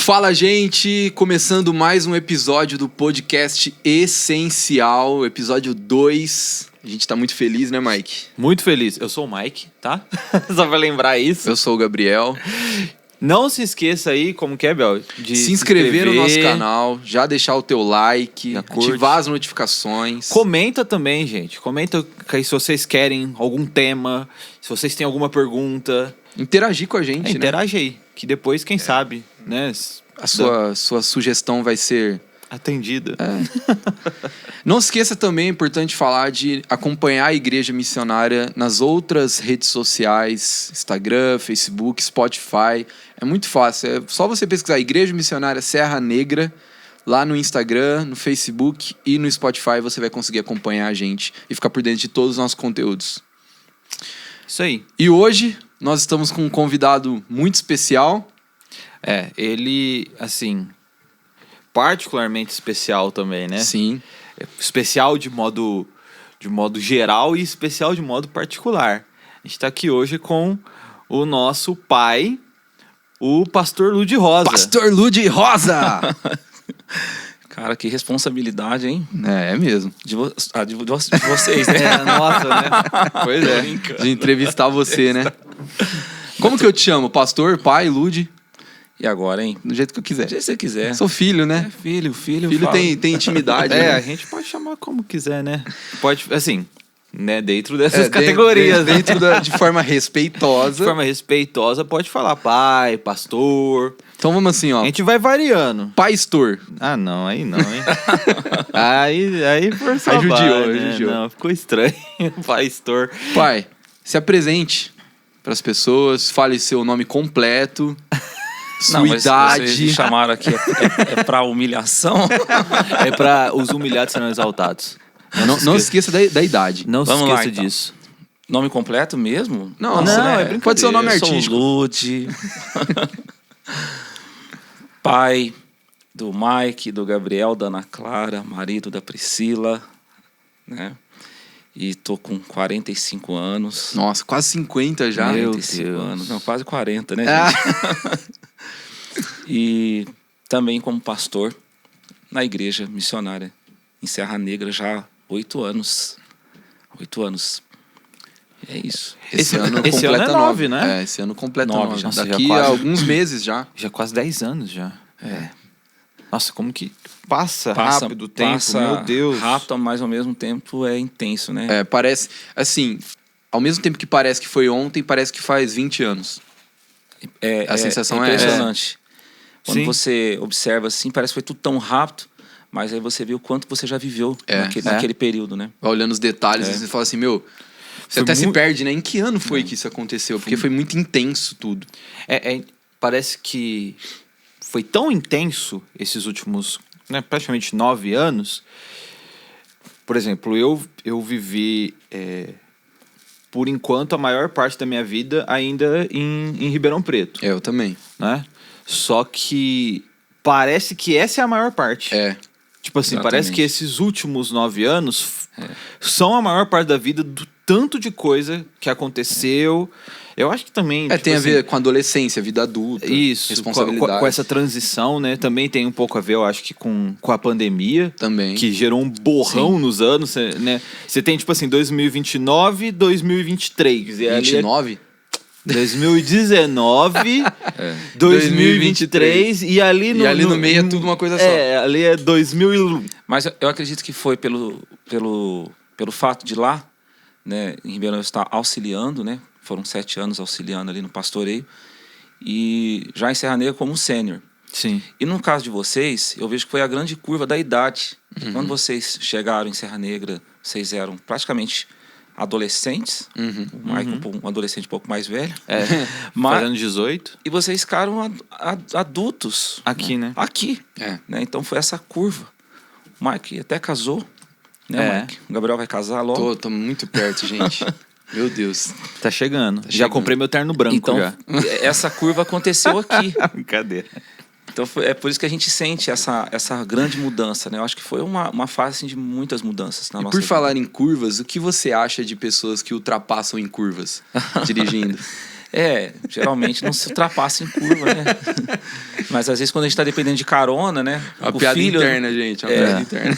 Fala, gente! Começando mais um episódio do podcast Essencial, episódio 2. A gente tá muito feliz, né, Mike? Muito feliz. Eu sou o Mike, tá? Só pra lembrar isso. Eu sou o Gabriel. Não se esqueça aí, como que é, Bel? De se inscrever no nosso canal, já deixar o teu like, ativar as notificações. Comenta também, gente. Comenta se vocês querem algum tema, se vocês têm alguma pergunta. Interagir com a gente, né? Interage aí, que depois, quem sabe, né? A sua sugestão vai ser atendida. Não se esqueça também, é importante falar de acompanhar a Igreja Missionária nas outras redes sociais, Instagram, Facebook, Spotify. É muito fácil, é só você pesquisar Igreja Missionária Serra Negra, lá no Instagram, no Facebook e no Spotify você vai conseguir acompanhar a gente e ficar por dentro de todos os nossos conteúdos. Isso aí. E hoje nós estamos com um convidado muito especial. Ele, assim, particularmente especial também, né? Sim. Especial de modo geral e especial de modo particular. A gente está aqui hoje com o nosso pai, o Pastor Ludi Rosa. Pastor Ludi Rosa! Cara, que responsabilidade, hein? É mesmo. De vocês, né? Nossa, né? Pois é. De entrevistar você, né? Como que eu te chamo? Pastor, pai, Ludi? E agora, hein? Do jeito que eu quiser. Do jeito que você quiser. Sou filho, né? Filho. Filho tem intimidade. Né? A gente pode chamar como quiser, né? Pode, assim, né? Dentro dessas categorias. De forma respeitosa. De forma respeitosa, pode falar pai, pastor. Então vamos assim, ó. A gente vai variando. Pastor. Ah, não, aí não, hein? aí por favor. Judiou. Não, ficou estranho. Pastor. Pai, se apresente para as pessoas, fale seu nome completo. Sua idade. Vocês me chamaram aqui é pra humilhação? É pra os humilhados serem exaltados. Não se esqueça da idade. Não Vamos se esqueça lá, então. disso. Nome completo mesmo? Não, né? é brincadeira. Pode ser o nome artístico. Eu sou o Ludi. Pai do Mike, do Gabriel, da Ana Clara, marido da Priscila, né? E tô com 45 anos. Nossa, quase 50 já. Meu 45 Deus. anos. Não, quase 40, né, gente? E também como pastor na igreja missionária em Serra Negra já há 8 anos. 8 anos. E é isso. Esse ano é completa 9, né? Esse ano completa 9. 9. Nossa, Daqui a alguns meses já. Já quase 10 anos já. Nossa, como que passa rápido o tempo, meu Deus. Rápido, mas ao mesmo tempo é intenso, né? Parece, assim, ao mesmo tempo que parece que foi ontem, parece que faz 20 anos. A sensação é impressionante. Quando Sim. você observa assim, parece que foi tudo tão rápido, mas aí você vê o quanto você já viveu naquele período, né? Vai olhando os detalhes e você fala assim, meu... Você até se perde, né? Em que ano foi que isso aconteceu? Porque foi muito intenso tudo. Parece que foi tão intenso esses últimos, né, praticamente 9 anos. Por exemplo, eu vivi, por enquanto, a maior parte da minha vida ainda em Ribeirão Preto. Eu também. Né? Só que parece que essa é a maior parte. Tipo assim, Exatamente. Parece que esses últimos 9 anos são a maior parte da vida do tanto de coisa que aconteceu. Eu acho que também... Tem a ver com a adolescência, vida adulta, isso, responsabilidade. com essa transição, né? Também tem um pouco a ver, eu acho que com a pandemia. Também. Que gerou um borrão nos anos, né? Você tem, tipo assim, 2029 e 2023. E 29? 2019, 2023 e ali no meio é tudo uma coisa só. Ali é 2000. Mas eu acredito que foi pelo fato de lá, né, em Ribeirão eu estar auxiliando, né? Foram 7 anos auxiliando ali no pastoreio. E já em Serra Negra como sênior. Sim. E no caso de vocês, eu vejo que foi a grande curva da idade. Quando vocês chegaram em Serra Negra, vocês eram praticamente adolescentes. O Michael, um adolescente um pouco mais velho. Fazendo 18. E vocês ficaram adultos. Aqui, né? Aqui. Né? Então foi essa curva. O Mike até casou. Né, Mike? O Gabriel vai casar logo. Tô muito perto, gente. Meu Deus. Tá chegando. Já comprei meu terno branco então, já. Essa curva aconteceu aqui. Brincadeira. Então é por isso que a gente sente essa grande mudança, né? Eu acho que foi uma fase assim, de muitas mudanças na nossa vida. Por vida. falar em curvas, o que você acha de pessoas que ultrapassam em curvas, dirigindo? Geralmente não se ultrapassa em curva, né? Mas às vezes quando a gente tá dependendo de carona, né? A o piada filho, interna, gente. A piada interna.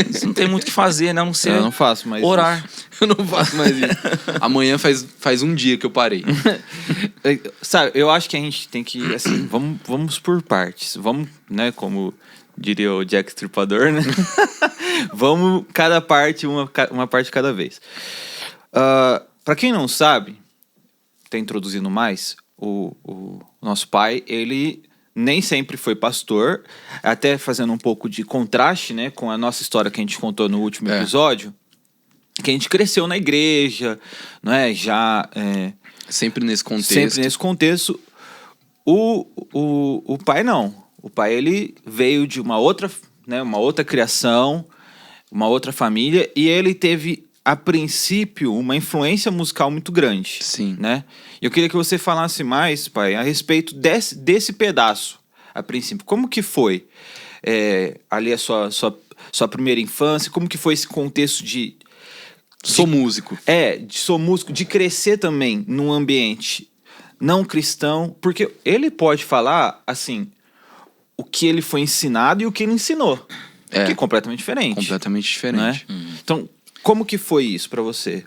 Isso não tem muito o que fazer, né? A não ser Eu não faço mais orar. Eu não faço mais isso. Amanhã faz um dia que eu parei. Sabe, eu acho que a gente tem que, assim, vamos por partes. Vamos, né, como diria o Jack Stripador, né? Vamos cada parte, uma parte cada vez. Pra quem não sabe, tá introduzindo mais, o nosso pai, ele nem sempre foi pastor, até fazendo um pouco de contraste, né, com a nossa história que a gente contou no último episódio, que a gente cresceu na igreja, não é? Já... Sempre nesse contexto. Sempre nesse contexto. O pai não. O pai, ele veio de uma outra criação, uma outra família, e ele teve, a princípio, uma influência musical muito grande. Sim. Né? Eu queria que você falasse mais, pai, a respeito desse pedaço, a princípio. Como que foi ali a sua primeira infância? Como que foi esse contexto de... Sou músico. Sou músico, de crescer também num ambiente não cristão, porque ele pode falar, assim, o que ele foi ensinado e o que ele ensinou. Que é completamente diferente. Completamente diferente. Né? Então, como que foi isso pra você?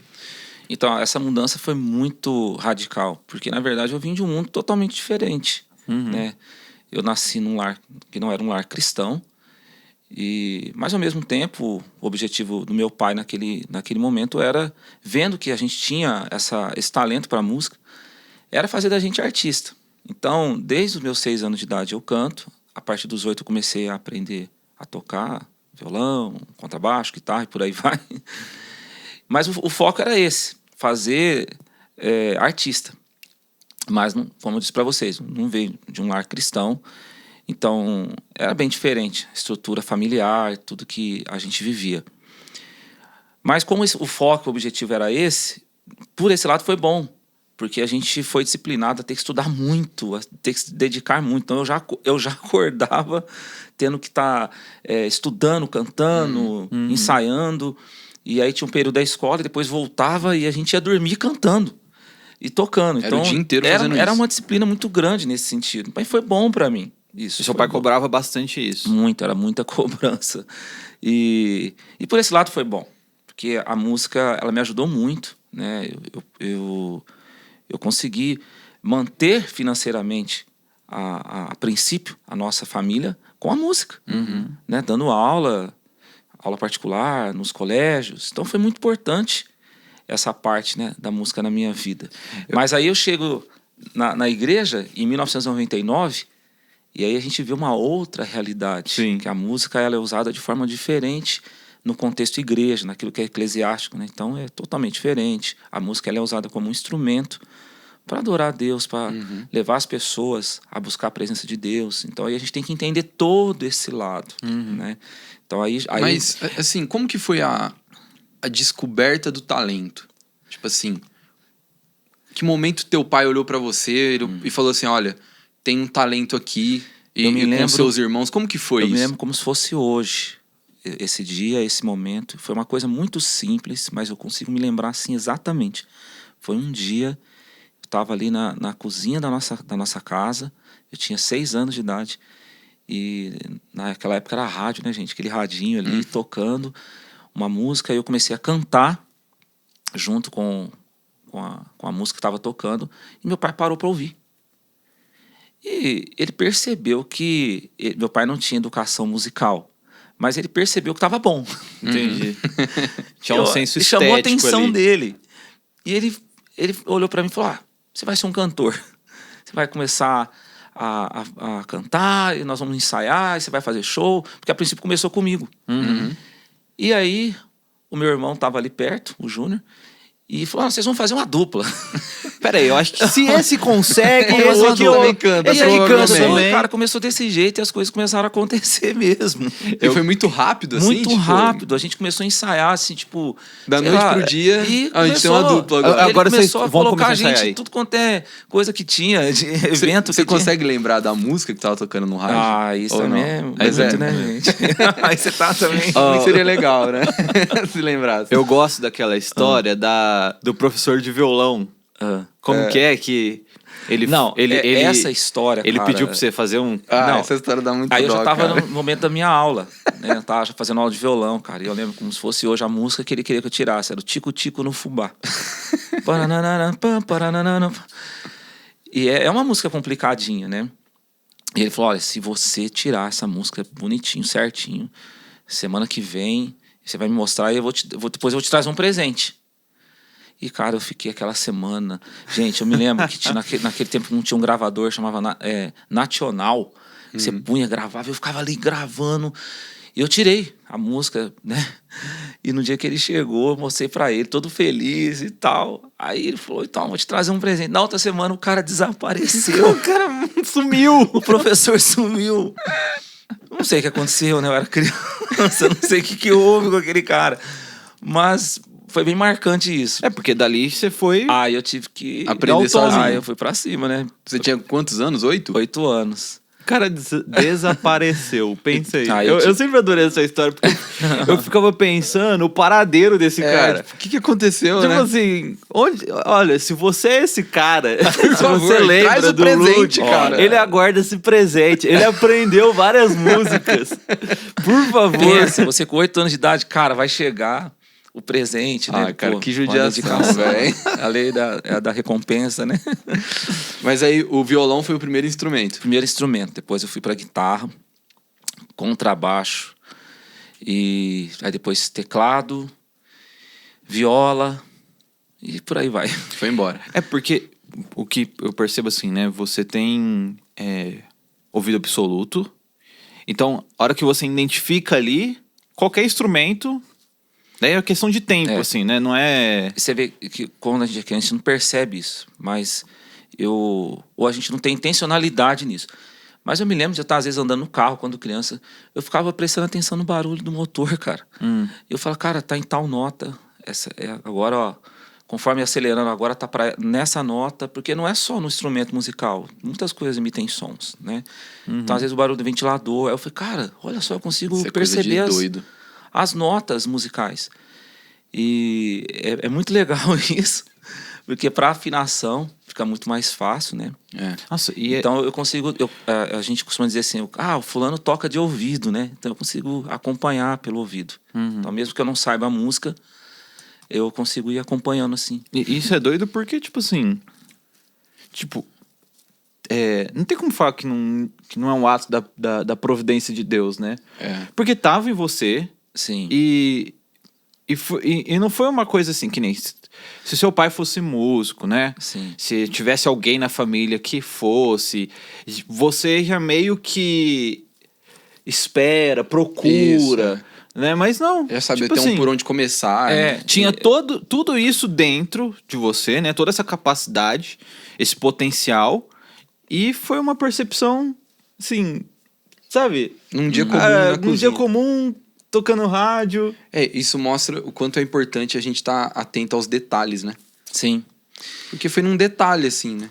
Então, essa mudança foi muito radical, porque, na verdade, eu vim de um mundo totalmente diferente, né? Eu nasci num lar que não era um lar cristão, mas, ao mesmo tempo, o objetivo do meu pai naquele momento era, vendo que a gente tinha esse talento para música, era fazer da gente artista. Então, desde os meus 6 anos de idade eu canto, a partir dos 8 eu comecei a aprender a tocar violão, contrabaixo, guitarra e por aí vai. Mas o foco era esse, fazer artista. Mas, como eu disse para vocês, não veio de um lar cristão, então era bem diferente, a estrutura familiar, tudo que a gente vivia. Mas como o foco, o objetivo era esse, por esse lado foi bom, porque a gente foi disciplinado a ter que estudar muito, a ter que se dedicar muito. Então eu já acordava tendo que estar estudando, cantando, ensaiando, e aí tinha um período da escola, e depois voltava e a gente ia dormir cantando e tocando. Era então, o dia inteiro fazendo isso. Era uma disciplina muito grande nesse sentido, mas foi bom para mim. Isso, e seu pai cobrava bastante isso? Muito, era muita cobrança. E por esse lado foi bom, porque a música, ela me ajudou muito, né? Eu consegui manter financeiramente, a princípio, a nossa família com a música, né? Dando aula particular nos colégios. Então foi muito importante essa parte, né, da música na minha vida. Mas aí eu chego na igreja em 1999 e aí a gente vê uma outra realidade. Sim. Que a música ela é usada de forma diferente no contexto igreja, naquilo que é eclesiástico, né? Então é totalmente diferente. A música ela é usada como um instrumento para adorar a Deus, para levar as pessoas a buscar a presença de Deus. Então aí a gente tem que entender todo esse lado, né? Então aí... Mas, assim, como que foi a descoberta do talento? Tipo assim, que momento teu pai olhou para você e falou assim, olha, tem um talento aqui e com seus irmãos, como que foi isso? Eu me lembro como se fosse hoje. Esse dia, esse momento, foi uma coisa muito simples, mas eu consigo me lembrar assim exatamente. Foi um dia, eu estava ali na cozinha da nossa casa, eu tinha 6 anos de idade, e naquela época era rádio, né, gente? Aquele radinho ali, tocando uma música, e eu comecei a cantar junto com a música que estava tocando, e meu pai parou para ouvir. E ele percebeu que meu pai não tinha educação musical, mas ele percebeu que estava bom. Entendi. Tinha um senso estético. Chamou a atenção ali dele. E ele olhou para mim e falou, você vai ser um cantor. Você vai começar a cantar, e nós vamos ensaiar, e você vai fazer show. Porque a princípio começou comigo. E aí, o meu irmão estava ali perto, o Júnior, e falou, vocês vão fazer uma dupla. Peraí, eu acho que se esse consegue, o esse outro aqui também canta, esse aí canta também. Cara, começou desse jeito e as coisas começaram a acontecer mesmo. E foi muito rápido, assim? Muito tipo, rápido. A gente começou a ensaiar, assim, tipo... Da noite pro dia, e a gente tem uma dupla agora. Agora ele começou a vão colocar a começar a ensaiar gente aí. em tudo quanto é coisa que tinha, de evento. Você consegue lembrar da música que tava tocando no rádio? Isso ou também não? é muito, né, gente? Aí você tá também... Seria legal, né? Se lembrasse. Eu gosto daquela história do professor de violão. Como que é que ele... Não, ele, essa história, ele cara, pediu pra você fazer um... Não. Essa história dá muito Aí eu dó, já tava cara. no momento da minha aula, né? Eu tava já fazendo aula de violão, cara. E eu lembro como se fosse hoje a música que ele queria que eu tirasse. Era o Tico Tico no Fubá. E é uma música complicadinha, né? E ele falou, olha, se você tirar essa música bonitinho, certinho, semana que vem, você vai me mostrar e depois eu vou te trazer um presente. E, cara, eu fiquei aquela semana... Gente, eu me lembro que naquele tempo não tinha um gravador, chamava Nacional. Você punha, gravava, eu ficava ali gravando. E eu tirei a música, né? E no dia que ele chegou, eu mostrei pra ele, todo feliz e tal. Aí ele falou, então, vou te trazer um presente. Na outra semana, o cara desapareceu. O cara sumiu. O professor sumiu. Não sei o que aconteceu, né? Eu era criança, não sei o que houve com aquele cara. Mas... foi bem marcante isso. É, porque dali você foi... Aí eu tive que... aprender sozinho. Aí eu fui pra cima, né? Você tinha quantos anos? 8? 8 anos. O cara desapareceu. Pensei. Ah, eu sempre adorei essa história, porque eu ficava pensando o paradeiro desse cara. O que aconteceu, Tipo né? assim, olha, se você é esse cara, se favor, você lembra traz o do presente, Luke, cara. ele aguarda esse presente. Ele aprendeu várias músicas. Por favor. Pensa, você com 8 anos de idade, cara, vai chegar o presente, né? Ah, cara, Pô, que uma judiação, dedicação. velho. A lei da recompensa, né? Mas aí o violão foi o primeiro instrumento. Primeiro instrumento. Depois eu fui pra guitarra, contrabaixo, e aí depois teclado, viola, e por aí vai. Foi embora. É porque o que eu percebo assim, né? Você tem ouvido absoluto. Então, a hora que você identifica ali, qualquer instrumento... daí é questão de tempo, assim, né? Não é... Você vê que quando a gente é criança, a gente não percebe isso. Mas ou a gente não tem intencionalidade nisso. Mas eu me lembro de eu estar, às vezes, andando no carro quando criança. Eu ficava prestando atenção no barulho do motor, cara. Eu falava, cara, tá em tal nota. Agora, ó, conforme acelerando, agora tá nessa nota. Porque não é só no instrumento musical. Muitas coisas emitem sons, né? Então, às vezes, o barulho do ventilador. Aí eu falei, cara, olha só, eu consigo Isso é coisa de perceber doido. as notas musicais. E é muito legal isso, porque para afinação fica muito mais fácil, né? Nossa, Então eu consigo... a gente costuma dizer assim, o fulano toca de ouvido, né? Então eu consigo acompanhar pelo ouvido. Então mesmo que eu não saiba a música, eu consigo ir acompanhando assim. E isso é doido porque, tipo assim... Tipo... não tem como falar que não é um ato da providência de Deus, né? Porque tava em você... Sim. E não foi uma coisa assim, que nem... se seu pai fosse músico, né? Sim. Se tivesse alguém na família que fosse... você já meio que espera, procura... né? Mas não. Já sabia tipo até assim, por onde começar. Né? tinha tudo isso dentro de você, né? Toda essa capacidade, esse potencial. E foi uma percepção, assim... sabe? Num dia comum na num cozinha. dia comum... tocando rádio. Isso mostra o quanto é importante a gente estar atento aos detalhes, né? Sim. Porque foi num detalhe, assim, né?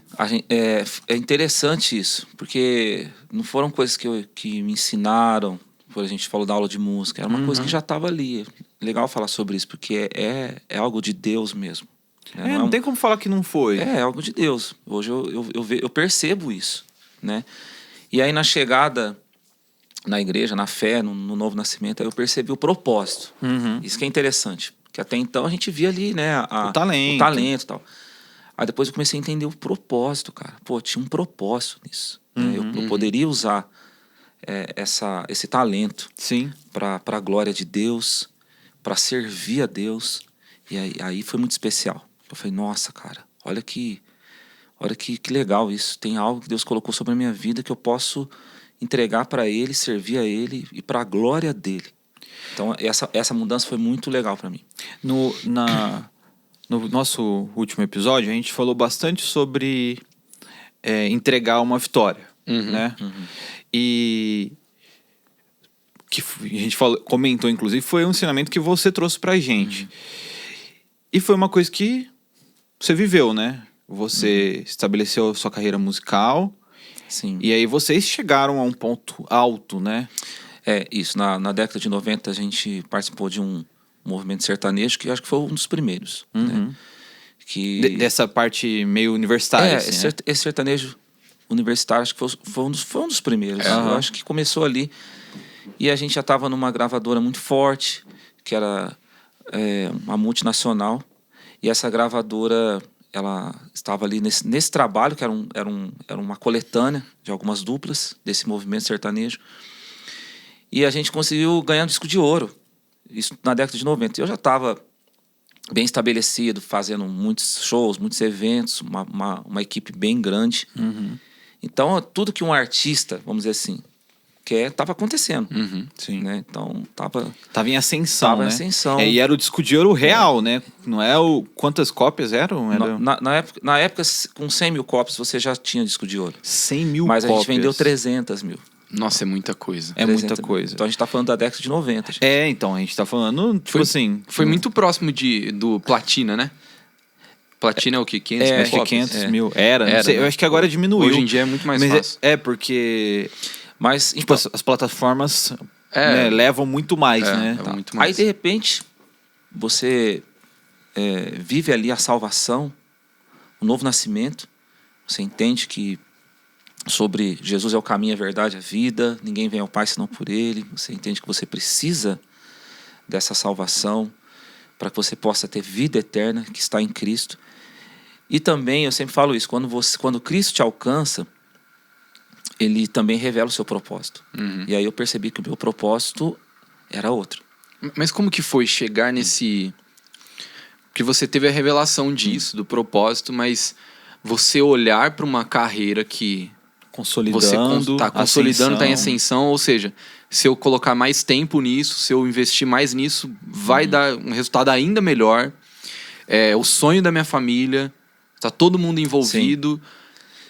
É interessante isso, porque não foram coisas que me ensinaram, por a gente falou da aula de música, era uma coisa que já estava ali. Legal falar sobre isso, porque é algo de Deus mesmo. Né? Não tem como falar que não foi. É algo de Deus. Hoje eu percebo isso, né? E aí na chegada... na igreja, na fé, no novo nascimento, aí eu percebi o propósito. Isso que é interessante. Porque até então a gente via ali, né? O talento e tal. Aí depois eu comecei a entender o propósito, cara. Pô, tinha um propósito nisso. Né? Eu poderia usar esse talento para a glória de Deus, para servir a Deus. E aí foi muito especial. Eu falei, nossa, cara, olha que legal isso. Tem algo que Deus colocou sobre a minha vida que eu posso... entregar para ele, servir a ele e para a glória dele. Então essa mudança foi muito legal para mim. No nosso último episódio, a gente falou bastante sobre entregar uma vitória, né? E que a gente comentou, inclusive, foi um ensinamento que você trouxe pra gente. E foi uma coisa que você viveu, né? Você estabeleceu sua carreira musical. Sim. E aí vocês chegaram a um ponto alto, né? Isso. Na década de 90 a gente participou de um movimento sertanejo que eu acho que foi um dos primeiros. Né? Dessa parte meio universitária, assim, né? Esse sertanejo universitário, acho que foi um dos primeiros. Eu acho que começou ali. E a gente já estava numa gravadora muito forte, que era uma multinacional. E essa gravadora, ela estava ali nesse trabalho, que era uma coletânea de algumas duplas desse movimento sertanejo. E a gente conseguiu ganhar um disco de ouro. Isso na década de 90. Eu já estava bem estabelecido, fazendo muitos shows, muitos eventos, uma equipe bem grande. Então, tudo que um artista, vamos dizer assim, quer, estava acontecendo. Sim. Né? Então, Tava em ascensão, Tava né? em ascensão. E era o disco de ouro real, né? Não é o... Quantas cópias eram? Era... Na época, com 100 mil cópias, você já tinha disco de ouro. 100 mil Mas cópias. a gente vendeu 300 mil. Nossa, é muita coisa. É muita coisa. Então, a gente tá falando da década de 90. Gente. Então, a gente tá falando, tipo assim... Foi muito próximo do Platina, né? Platina é o quê? 500 mil Acho que cópias? 500 mil. Não sei, né? eu acho que agora diminuiu. Hoje em dia é muito mais Mas fácil. Porque... Mas, Tipo, então, as plataformas levam muito mais, né? É muito mais. aí, de repente, você vive ali a salvação, o novo nascimento. Você entende que sobre Jesus é o caminho, a verdade, a vida. Ninguém vem ao Pai senão por Ele. Você entende que você precisa dessa salvação para que você possa ter vida eterna que está em Cristo. E também, eu sempre falo isso, quando Cristo te alcança, Ele também revela o seu propósito. E aí eu percebi que o meu propósito era outro. Mas como que foi chegar nesse... Porque você teve a revelação disso, do propósito, mas você olhar para uma carreira que... Consolidando, você está consolidando, está em ascensão. ascensão, ou seja, se eu colocar mais tempo nisso, se eu investir mais nisso, vai dar um resultado ainda melhor. É o sonho da minha família, tá todo mundo envolvido.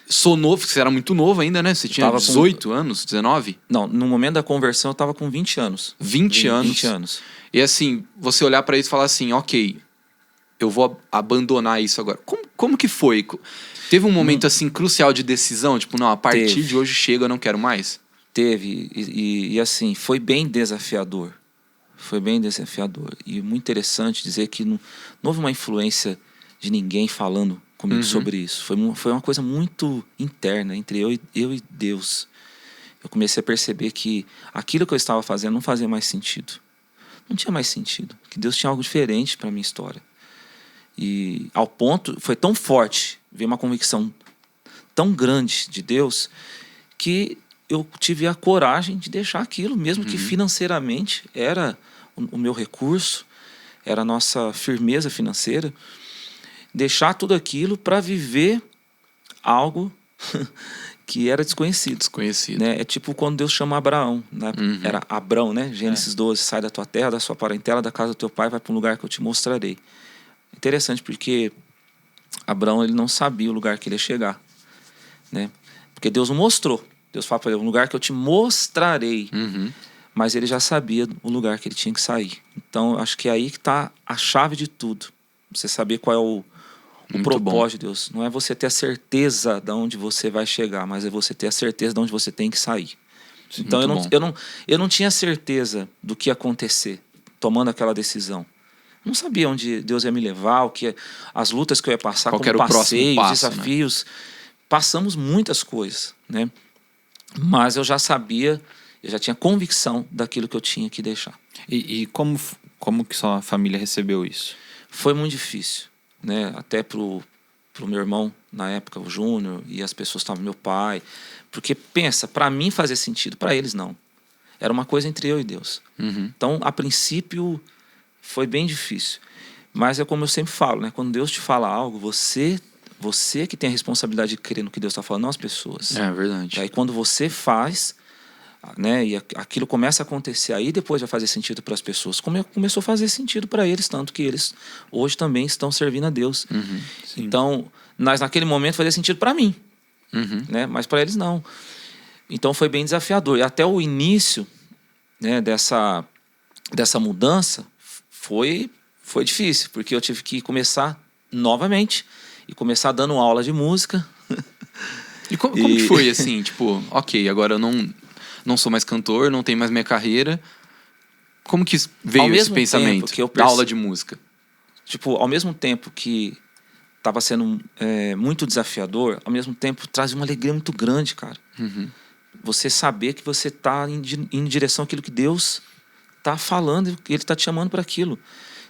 Sou novo, você era muito novo ainda, né? Você tinha 18 anos, 19? Não, no momento da conversão eu estava com 20 anos. 20 anos. 20 anos. E assim, você olhar para isso e falar assim, ok, eu vou abandonar isso agora. Como que foi? Teve um momento assim crucial de decisão? Tipo, não, a partir de hoje chega, eu não quero mais? Teve, e assim, foi bem desafiador. Foi bem desafiador. E muito interessante dizer que não houve uma influência de ninguém falando comigo sobre isso. Foi uma coisa muito interna entre eu e Deus. Eu comecei a perceber que aquilo que eu estava fazendo não fazia mais sentido. Não tinha mais sentido. Que Deus tinha algo diferente para a minha história. E ao ponto, foi tão forte, veio uma convicção tão grande de Deus, que eu tive a coragem de deixar aquilo, mesmo que financeiramente era o meu recurso, era a nossa firmeza financeira, deixar tudo aquilo para viver algo que era desconhecido. Desconhecido. Né? É tipo quando Deus chama Abraão, né? Era Abrão, né? Gênesis 12, sai da tua terra, da sua parentela, da casa do teu pai, vai para um lugar que eu te mostrarei. Interessante, porque Abraão, ele não sabia o lugar que ele ia chegar, né? Porque Deus não mostrou. Deus fala para ele, um lugar que eu te mostrarei. Mas ele já sabia o lugar que ele tinha que sair. Então, acho que é aí que está a chave de tudo. Você saber qual é o propósito de Deus. Não é você ter a certeza de onde você vai chegar, mas é você ter a certeza de onde você tem que sair. Sim, então, eu não tinha certeza do que ia acontecer tomando aquela decisão. Não sabia onde Deus ia me levar, as lutas que eu ia passar, qual como era o próximo passo, desafios. Né? Passamos muitas coisas, né? Mas eu já sabia, eu já tinha convicção daquilo que eu tinha que deixar. E como que sua família recebeu isso? Foi muito difícil, né? Até pro meu irmão, na época, o Júnior, e as pessoas estavam, meu pai. Porque, pensa, para mim fazia sentido, para eles não. Era uma coisa entre eu e Deus. Então, a princípio, foi bem difícil. Mas é como eu sempre falo, né? Quando Deus te fala algo, você que tem a responsabilidade de crer no que Deus está falando, não as pessoas. É verdade. E aí quando você faz, né, e aquilo começa a acontecer, aí depois vai fazer sentido para as pessoas. Começou a fazer sentido para eles, tanto que eles hoje também estão servindo a Deus. Então, naquele momento fazia sentido para mim, né? Mas para eles não. Então foi bem desafiador. E até o início, né, dessa mudança foi difícil, porque eu tive que começar novamente e começar dando aula de música. E como que foi, assim, tipo, ok, agora eu não sou mais cantor, não tenho mais minha carreira. Como que veio esse pensamento da aula de música? Tipo, ao mesmo tempo que estava sendo muito desafiador, ao mesmo tempo traz uma alegria muito grande, cara. Você saber que você está indo em direção àquilo que Deus está falando, e Ele está te chamando para aquilo.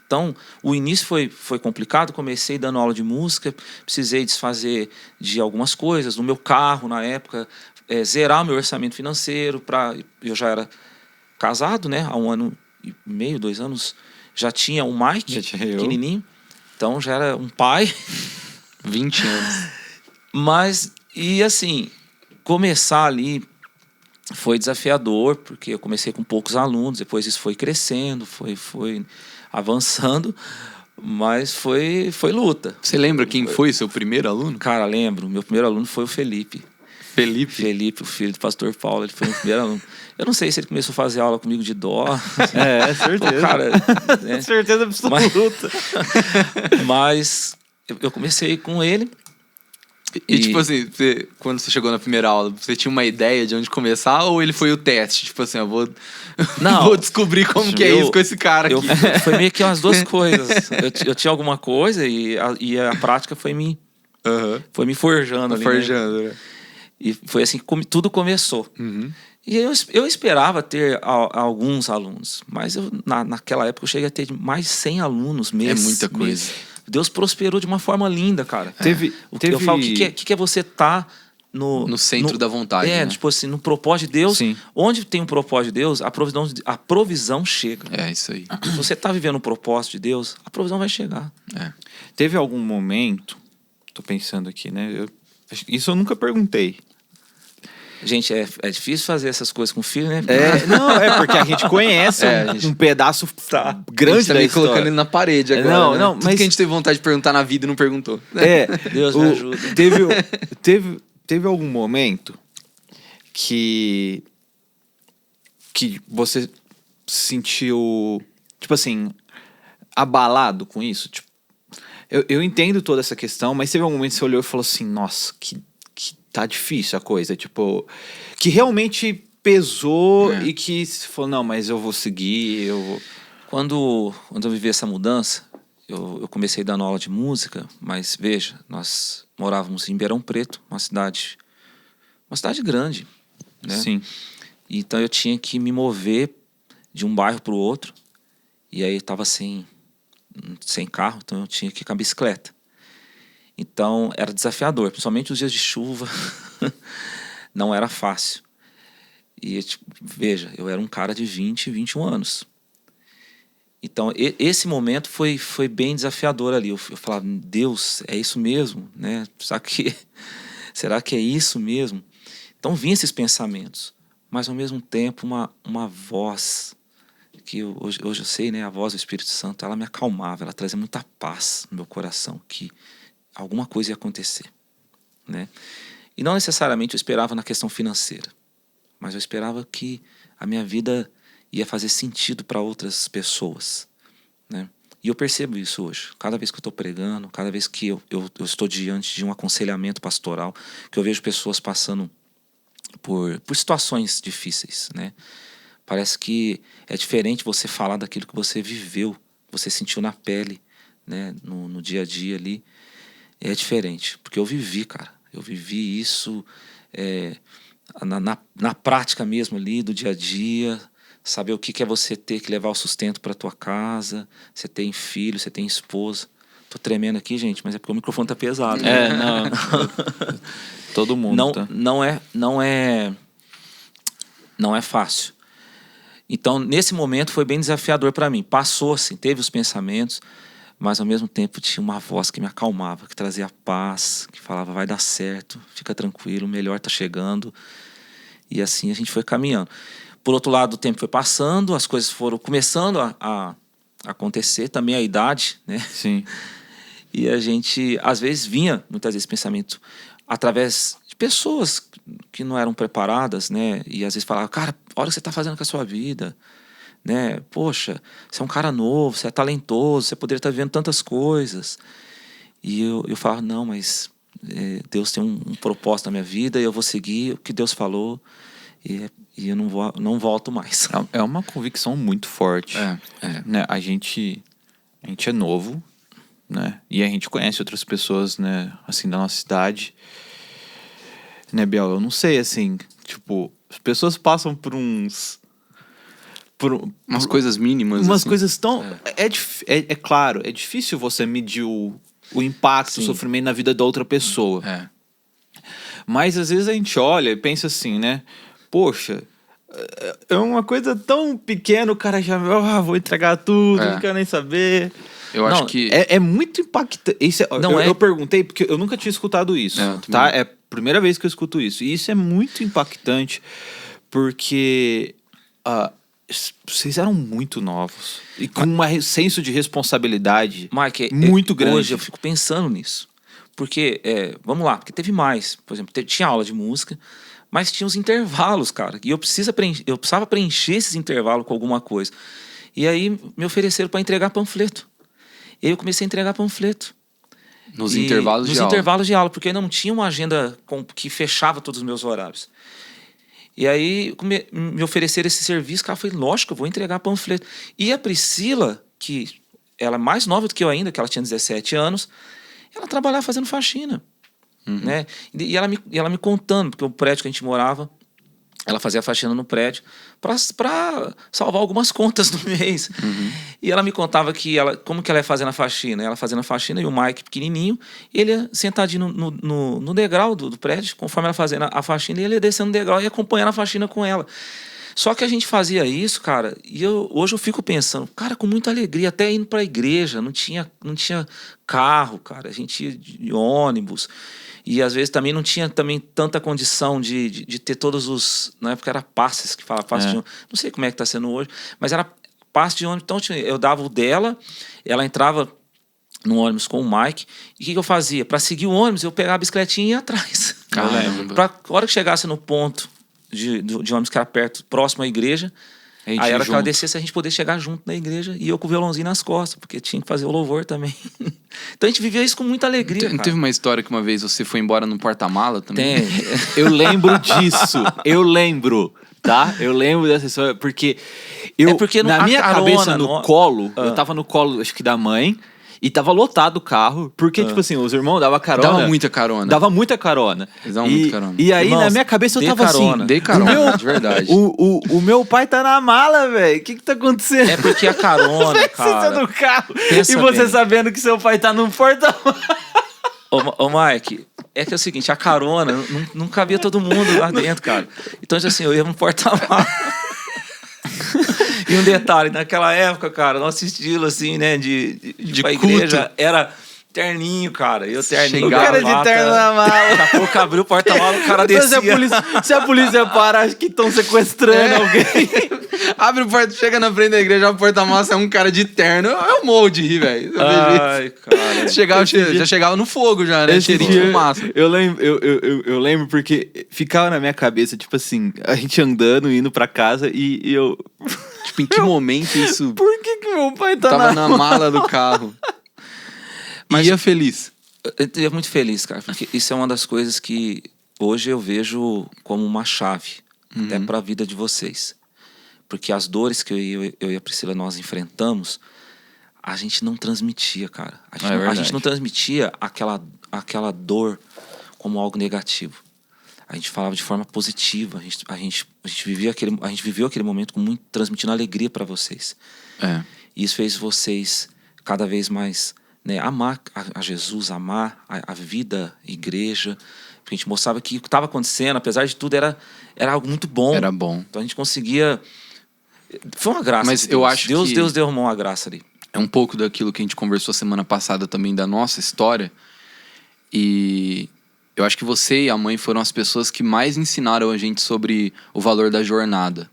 Então, o início foi complicado. Comecei dando aula de música, precisei desfazer de algumas coisas. No meu carro, na época, zerar o meu orçamento financeiro. Eu já era casado, né? Há 1 ano e meio, 2 anos, já tinha um Mike pequenininho. Então, já era um pai. 20 anos. Mas, e assim, começar ali foi desafiador, porque eu comecei com poucos alunos, depois isso foi crescendo, foi avançando, mas foi luta. Você lembra quem foi seu primeiro aluno? Cara, lembro, meu primeiro aluno foi o Felipe. Felipe, o filho do pastor Paulo, ele foi o primeiro aluno. Eu não sei se ele começou a fazer aula comigo de dó. Certeza. O cara, certeza absoluta. Mas eu comecei com ele. E tipo assim, quando você chegou na primeira aula, você tinha uma ideia de onde começar ou ele foi o teste? Tipo assim, eu vou descobrir como que é isso com esse cara aqui. Foi meio que umas duas coisas. Eu tinha alguma coisa e a prática foi me forjando ali. Forjando, né? E foi assim que tudo começou. E eu esperava ter alguns alunos, mas naquela época eu cheguei a ter mais de 100 alunos mês. É muita coisa. Deus prosperou de uma forma linda, cara. Eu falo, o que é você tá no centro da vontade, né? Tipo assim, no propósito de Deus. Sim. Onde tem um propósito de Deus, a provisão chega. É isso aí. Se você tá vivendo um propósito de Deus, a provisão vai chegar. Teve algum momento, tô pensando aqui, né? Isso eu nunca perguntei. Gente, é difícil fazer essas coisas com filho, né? Não, porque a gente conhece um pedaço grande da história. Colocando ele na parede agora. Não, Tudo mas que a gente teve vontade de perguntar na vida e não perguntou. Deus me ajuda. Teve algum momento que você se sentiu, tipo assim, abalado com isso? Tipo, eu entendo toda essa questão, mas teve algum momento que você olhou e falou assim, nossa, que tá difícil a coisa, tipo, que realmente pesou e que você falou, não, mas eu vou seguir, Quando eu vivi essa mudança, eu comecei dando aula de música, mas veja, nós morávamos em Ribeirão Preto, uma cidade grande, né? Sim. Então eu tinha que me mover de um bairro para o outro, e aí eu estava sem carro, então eu tinha que ir com a bicicleta. Então era desafiador, principalmente os dias de chuva, não era fácil. E veja, eu era um cara de 20, 21 anos. Então esse momento foi bem desafiador ali. Eu falava, Deus, é isso mesmo? Né? Será que é isso mesmo? Então vinham esses pensamentos, mas ao mesmo tempo uma voz, que hoje eu sei, né? A voz do Espírito Santo, ela me acalmava, ela trazia muita paz no meu coração, que alguma coisa ia acontecer, né? E não necessariamente eu esperava na questão financeira, mas eu esperava que a minha vida ia fazer sentido para outras pessoas, né? E eu percebo isso hoje. Cada vez que eu estou pregando, cada vez que eu estou diante de um aconselhamento pastoral, que eu vejo pessoas passando por situações difíceis, né? Parece que é diferente você falar daquilo que você viveu, você sentiu na pele, né? No dia a dia ali. É diferente, porque eu vivi, cara. Eu vivi isso na prática mesmo ali, do dia a dia. Saber o que é você ter que levar o sustento para tua casa. Você tem filho, você tem esposa. Tô tremendo aqui, gente, mas é porque o microfone tá pesado. Não. Todo mundo, não é fácil. Então, nesse momento foi bem desafiador para mim. Passou assim, teve os pensamentos, mas ao mesmo tempo tinha uma voz que me acalmava, que trazia paz, que falava, vai dar certo, fica tranquilo, o melhor tá chegando. E assim a gente foi caminhando. Por outro lado, o tempo foi passando, as coisas foram começando a acontecer, também a idade, né? Sim. E a gente, às vezes, vinha, muitas vezes, pensamento através de pessoas que não eram preparadas, né? E às vezes falava, cara, olha o que você tá fazendo com a sua vida, né? Poxa, você é um cara novo, você é talentoso, você poderia estar vivendo tantas coisas. E eu falava, não, mas Deus tem um propósito na minha vida e eu vou seguir o que Deus falou e eu não volto mais. É uma convicção muito forte. Né? A gente é novo, né? E a gente conhece outras pessoas, né, assim, da nossa cidade. Né, Biel? Eu não sei, assim, tipo, as pessoas passam por uns... Umas coisas mínimas. Umas assim. coisas tão... É claro, é difícil você medir o impacto, o sofrimento na vida da outra pessoa. É. Mas às vezes a gente olha e pensa assim, né? Poxa, é uma coisa tão pequena, o cara já... vou entregar tudo, não quero nem saber. Eu acho que... É muito impactante. Eu perguntei porque eu nunca tinha escutado isso, tá? É a primeira vez que eu escuto isso. E isso é muito impactante porque... vocês eram muito novos e com um senso de responsabilidade muito grande. Hoje eu fico pensando nisso. Porque, vamos lá, porque teve mais. Por exemplo, tinha aula de música, mas tinha os intervalos, cara. E eu precisava preencher esses intervalos com alguma coisa. E aí me ofereceram para entregar panfleto. E aí eu comecei a entregar panfleto. Nos intervalos de aula. Nos intervalos de aula, porque eu não tinha uma agenda que fechava todos os meus horários. E aí me ofereceram esse serviço, cara, eu falei, lógico, eu vou entregar panfleto. E a Priscila, que ela é mais nova do que eu ainda, que ela tinha 17 anos, ela trabalhava fazendo faxina. Né? E ela me contando, porque o prédio que a gente morava, ela fazia faxina no prédio para salvar algumas contas do mês. E ela me contava como que ela ia fazendo a faxina. Ela fazendo a faxina e o Mike pequenininho, ele ia sentadinho no degrau do prédio, conforme ela fazendo a faxina, ele ia descendo no degrau e acompanhando a faxina com ela. Só que a gente fazia isso, cara, e hoje eu fico pensando, cara, com muita alegria, até indo para a igreja, não tinha carro, cara, a gente ia de ônibus. E às vezes também não tinha tanta condição de ter todos os... Na época era passes, que fala passe de ônibus. Não sei como é que está sendo hoje, mas era passe de ônibus. Então eu dava o dela, ela entrava no ônibus com o Mike. E o que eu fazia? Para seguir o ônibus, eu pegava a bicicletinha e ia atrás. Caramba. Para a hora que chegasse no ponto de ônibus que era perto, próximo à igreja, aí a hora que ela descesse, a gente poder chegar junto na igreja e eu com o violãozinho nas costas, porque tinha que fazer o louvor também. Então a gente vivia isso com muita alegria. Não teve uma história que uma vez você foi embora no porta-mala também? Tem. Eu lembro disso. Eu lembro, tá? Eu lembro dessa história, porque na minha cabeça, no colo, eu tava no colo, acho que da mãe, e tava lotado o carro, porque, tipo assim, os irmãos davam carona. Dava muita carona. Dava muita carona. Eles davam muita carona. E aí, na minha cabeça, eu tava assim... Dei carona, de verdade. O meu pai tá na mala, velho. O que tá acontecendo? É porque a carona, cara... Você tá no carro Pensa e você bem. sabendo que seu pai tá no porta-mala. Ô, Mike, é o seguinte, a carona não cabia todo mundo lá dentro, cara. Então, assim, eu ia no porta-mala. E um detalhe, naquela época, cara, nosso estilo, assim, né, de ir pra igreja era terninho, cara. Eu terninho, O cara de terno na mala. Daqui a pouco abriu o porta-mala, o cara descia. Se a polícia para, acho que estão sequestrando alguém. Abre o porta, chega na frente da igreja, abre o porta-mala, é um cara de terno. Eu morro de rir, velho. Ai, cara. Já chegava no fogo já, né? Cheirinho de fumaça. Eu lembro porque ficava na minha cabeça, tipo assim, a gente andando, indo pra casa e eu... Tipo, em que momento isso... Por que meu pai tá tava na mala do carro? Mas ia feliz. Eu ia muito feliz, cara, porque isso é uma das coisas que hoje eu vejo como uma chave, até pra vida de vocês. Porque as dores que eu e a Priscila nós enfrentamos, a gente não transmitia, cara. A gente não transmitia aquela dor como algo negativo. A gente falava de forma positiva. A gente viveu aquele momento transmitindo alegria para vocês. E isso fez vocês cada vez mais, né, amar a Jesus, amar a vida, a igreja. Porque a gente mostrava que o que estava acontecendo, apesar de tudo, era algo muito bom. Era bom. Então a gente conseguia... Foi uma graça. Mas eu acho que Deus deu uma graça ali. É um pouco daquilo que a gente conversou semana passada também da nossa história. E eu acho que você e a mãe foram as pessoas que mais ensinaram a gente sobre o valor da jornada.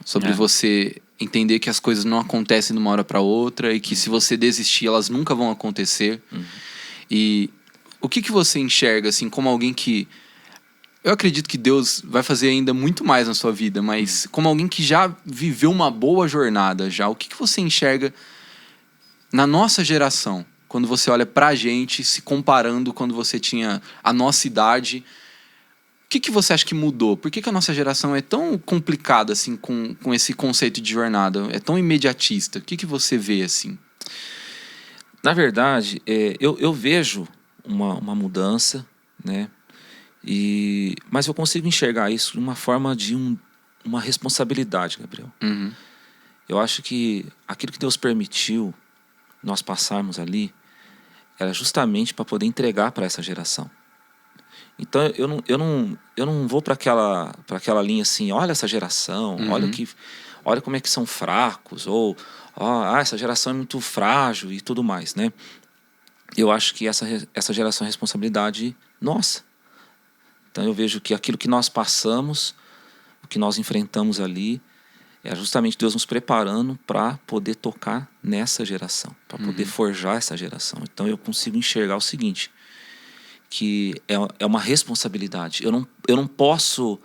Sobre você entender que as coisas não acontecem de uma hora para outra e que se você desistir, elas nunca vão acontecer. E o que você enxerga, assim, como alguém que... Eu acredito que Deus vai fazer ainda muito mais na sua vida, mas como alguém que já viveu uma boa jornada já, o que você enxerga na nossa geração? Quando você olha pra gente, se comparando quando você tinha a nossa idade, o que você acha que mudou? Por que a nossa geração é tão complicada assim, com esse conceito de jornada? É tão imediatista? O que você vê assim? Na verdade, eu vejo uma mudança, né? Mas eu consigo enxergar isso de uma forma de uma responsabilidade, Gabriel. Uhum. Eu acho que aquilo que Deus permitiu nós passarmos ali era justamente para poder entregar para essa geração. Então eu não vou para aquela linha assim, olha essa geração, olha como é que são fracos, ou essa geração é muito frágil e tudo mais, né? Eu acho que essa geração é responsabilidade nossa. Então eu vejo que aquilo que nós passamos, o que nós enfrentamos ali, é justamente Deus nos preparando para poder tocar nessa geração, para poder forjar essa geração. Então eu consigo enxergar o seguinte, que é uma responsabilidade. Eu não posso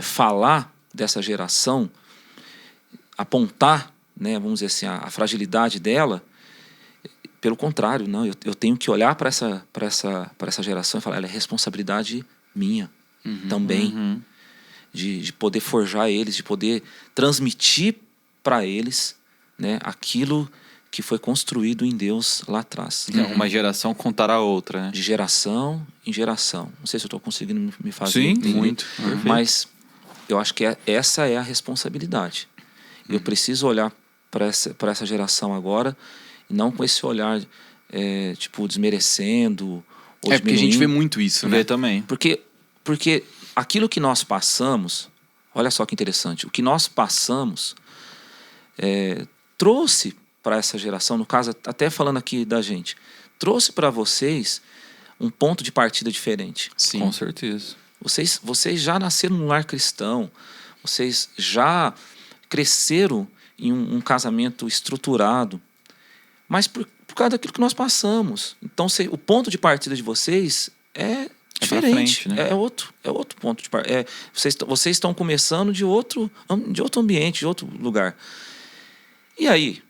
falar dessa geração, apontar, né, vamos dizer assim, a fragilidade dela. Pelo contrário, não, eu tenho que olhar para essa geração e falar, ela é responsabilidade minha também. De poder forjar eles, de poder transmitir para eles, né, aquilo que foi construído em Deus lá atrás. Uma geração contar a outra, né? De geração em geração. Não sei se eu estou conseguindo me fazer Sim, entender, muito. Mas eu acho que essa é a responsabilidade. Eu preciso olhar para essa geração agora e não com esse olhar tipo desmerecendo ou Porque a gente diminuindo. vê muito isso, né? Vê também. Porque aquilo que nós passamos, olha só que interessante, o que nós passamos trouxe para essa geração, no caso, até falando aqui da gente, trouxe para vocês um ponto de partida diferente. Sim. Com certeza. Vocês já nasceram num lar cristão, vocês já cresceram em um casamento estruturado, mas por causa daquilo que nós passamos. Então, o ponto de partida de vocês é diferente, frente, né? é outro ponto de partida. Vocês estão começando de outro ambiente, de outro lugar. E aí?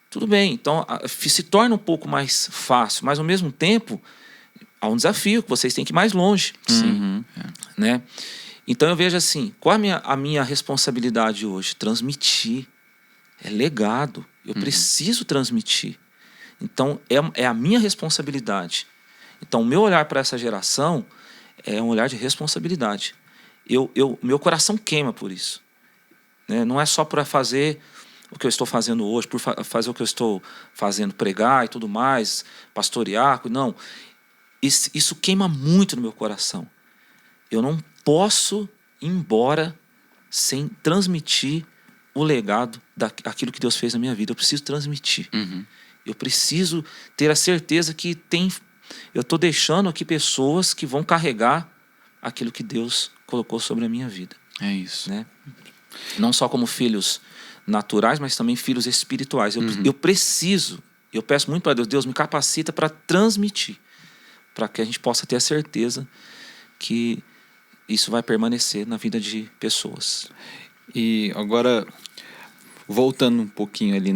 Tudo bem, então se torna um pouco mais fácil, mas ao mesmo tempo há um desafio que vocês têm que ir mais longe. Sim. Né? Então eu vejo assim, qual a minha responsabilidade hoje? Transmitir. É legado. Eu preciso transmitir. Então é a minha responsabilidade. Então o meu olhar para essa geração é um olhar de responsabilidade. Meu coração queima por isso. Né? Não é só para fazer o que eu estou fazendo hoje, por fazer o que eu estou fazendo, pregar e tudo mais, pastorear, não. Isso queima muito no meu coração. Eu não posso ir embora sem transmitir o legado daquilo que Deus fez na minha vida. Eu preciso transmitir. Eu preciso ter a certeza que eu estou deixando aqui pessoas que vão carregar aquilo que Deus colocou sobre a minha vida. É isso. Né? Não só como filhos naturais, mas também filhos espirituais. Eu peço muito para Deus me capacita para transmitir, para que a gente possa ter a certeza que isso vai permanecer na vida de pessoas. E agora, voltando um pouquinho ali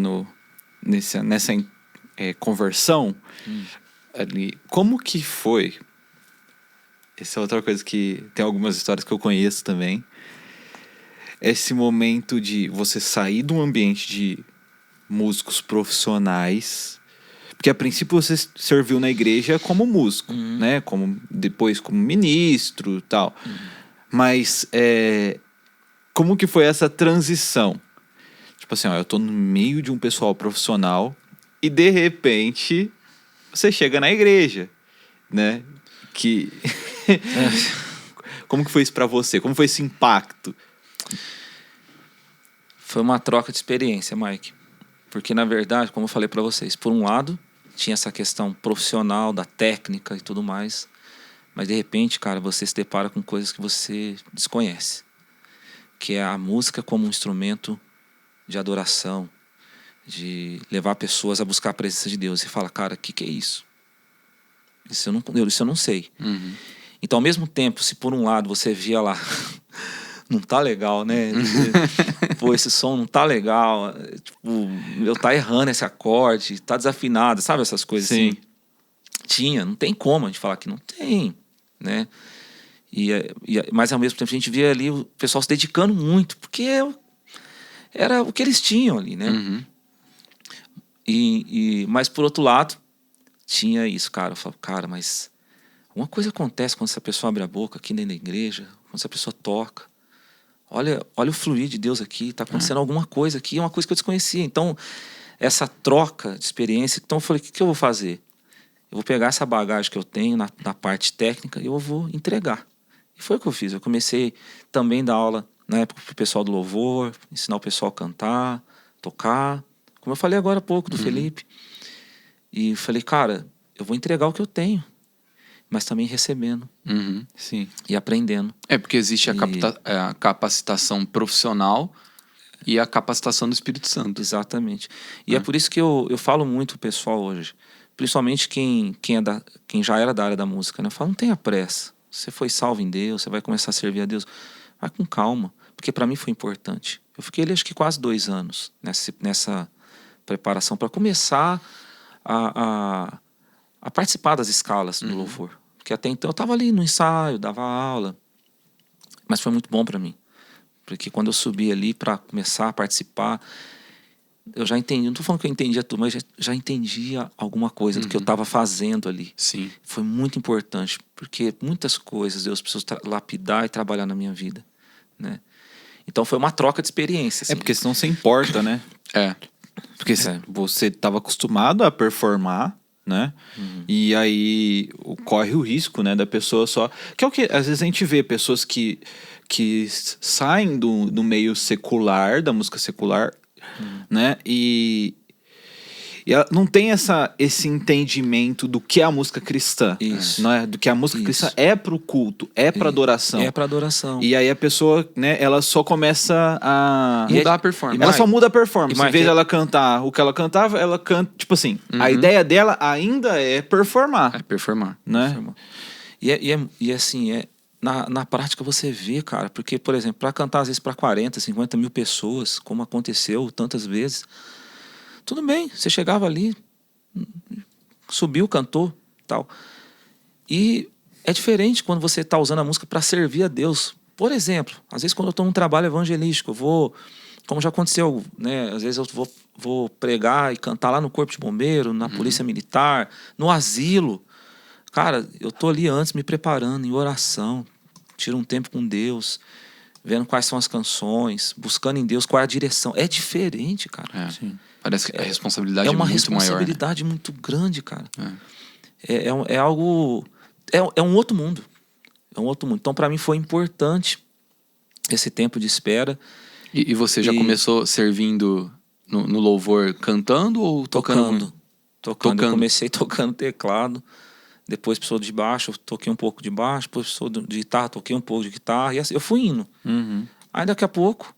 nessa conversão, ali, como que foi? Essa é outra coisa que tem algumas histórias que eu conheço também. Esse momento de você sair de um ambiente de músicos profissionais, porque a princípio você serviu na igreja como músico, né? Depois como ministro e tal. Mas como que foi essa transição? Tipo assim, eu tô no meio de um pessoal profissional e de repente você chega na igreja, né? Como que foi isso pra você? Como foi esse impacto? Foi uma troca de experiência, Mike. Porque, na verdade, como eu falei para vocês, por um lado, tinha essa questão profissional, da técnica e tudo mais. Mas, de repente, cara, você se depara com coisas que você desconhece. Que é a música como um instrumento de adoração, de levar pessoas a buscar a presença de Deus. E fala, cara, o que é isso? Isso eu não sei. Então, ao mesmo tempo, se por um lado você via lá... não tá legal, né? Pô, esse som não tá legal. Tipo, eu tá errando esse acorde, tá desafinado, sabe essas coisas Sim. assim? Não tem como a gente falar que não tem, né? Mas ao mesmo tempo a gente via ali o pessoal se dedicando muito, porque era o que eles tinham ali, né? Mas por outro lado, tinha isso, cara. Eu falava, cara, mas uma coisa acontece quando essa pessoa abre a boca aqui dentro da igreja, quando essa pessoa toca. Olha o fluir de Deus aqui, tá acontecendo alguma coisa aqui, é uma coisa que eu desconhecia. Então, essa troca de experiência, então eu falei, o que eu vou fazer? Eu vou pegar essa bagagem que eu tenho na parte técnica e eu vou entregar. E foi o que eu fiz. Eu comecei também a dar aula, na época, pro pessoal do louvor, ensinar o pessoal a cantar, tocar. Como eu falei agora há pouco do Felipe. E falei, cara, eu vou entregar o que eu tenho, mas também recebendo. Sim. E aprendendo. Porque existe a capacitação profissional e a capacitação do Espírito Santo. Exatamente. E é por isso que eu falo muito pro pessoal hoje, principalmente quem já era da área da música, né? Eu falo, não tenha pressa. Você foi salvo em Deus, você vai começar a servir a Deus. Vai com calma, porque para mim foi importante. Eu fiquei ali acho que quase 2 anos nessa preparação para começar a participar das escalas do louvor. Porque até então eu estava ali no ensaio, dava aula. Mas foi muito bom para mim. Porque quando eu subi ali para começar a participar, eu já entendi. Não estou falando que eu entendia tudo, mas já entendia alguma coisa do que eu estava fazendo ali. Sim. Foi muito importante, porque muitas coisas Deus precisou lapidar e trabalhar na minha vida, né? Então foi uma troca de experiência. Assim. Porque senão você importa, né? Porque você estava acostumado a performar, né? E aí corre o risco, né, da pessoa só... Que é o que às vezes a gente vê pessoas que saem do meio secular, da música secular, né? E ela não tem esse entendimento do que é a música cristã. Isso. Não é? Do que a música cristã é pro culto, é pra adoração. É pra adoração. E aí a pessoa, né, ela só começa a... Mudar a performance. Ela só muda a performance. Em vez de ela cantar o que ela cantava, ela canta... Tipo assim, a ideia dela ainda é performar. É performar. Né? E assim, na prática você vê, cara, porque, por exemplo, para cantar às vezes para 40, 50 mil pessoas, como aconteceu tantas vezes, tudo bem, você chegava ali, subiu, cantou, tal. E é diferente quando você está usando a música para servir a Deus. Por exemplo, às vezes quando eu estou num trabalho evangelístico, eu vou, como já aconteceu, né? Às vezes eu vou pregar e cantar lá no Corpo de Bombeiro, na Polícia Militar, no asilo. Cara, eu tô ali antes me preparando em oração, tiro um tempo com Deus, vendo quais são as canções, buscando em Deus qual é a direção. É diferente, cara. Sim. Parece que a responsabilidade é muito maior. É uma responsabilidade muito grande, cara. É algo... É um outro mundo. É um outro mundo. Então, para mim, foi importante esse tempo de espera. E você já começou servindo no louvor cantando ou tocando? Tocando. Eu comecei tocando teclado. Depois pessoa de baixo, eu toquei um pouco de baixo. Depois pessoa de guitarra, toquei um pouco de guitarra. E assim, eu fui indo. Aí daqui a pouco...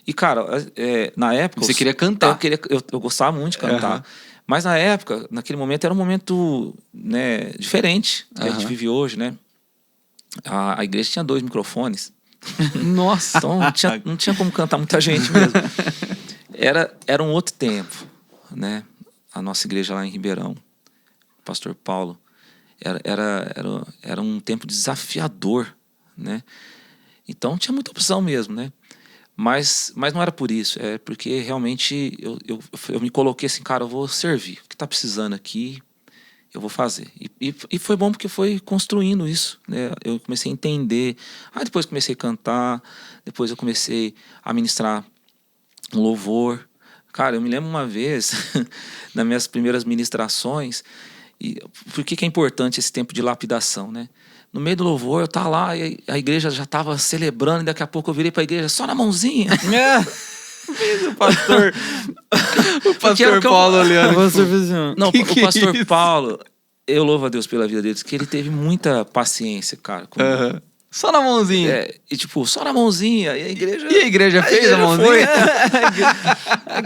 E, cara, na época... Você queria cantar. Eu gostava muito de cantar. Mas na época, naquele momento, era um momento, né, diferente que a gente vive hoje, né? A igreja tinha 2 microfones. Nossa! Então não tinha como cantar muita gente mesmo. Era um outro tempo, né? A nossa igreja lá em Ribeirão, o pastor Paulo, era um tempo desafiador, né? Então tinha muita opção mesmo, né? Mas não era por isso, é porque realmente eu me coloquei assim, cara, eu vou servir. O que tá precisando aqui, eu vou fazer. E foi bom porque foi construindo isso, né? Eu comecei a entender. Aí depois comecei a cantar, depois eu comecei a ministrar um louvor. Cara, eu me lembro uma vez, nas minhas primeiras ministrações, por que é importante esse tempo de lapidação, né? No meio do louvor, eu tava lá e a igreja já tava celebrando, e daqui a pouco eu virei pra igreja, só na mãozinha. O pastor... o pastor Paulo olhando. Não, o pastor Paulo, eu louvo a Deus pela vida dele, que ele teve muita paciência, cara. Só na mãozinha. E tipo, só na mãozinha. E a igreja fez a mãozinha?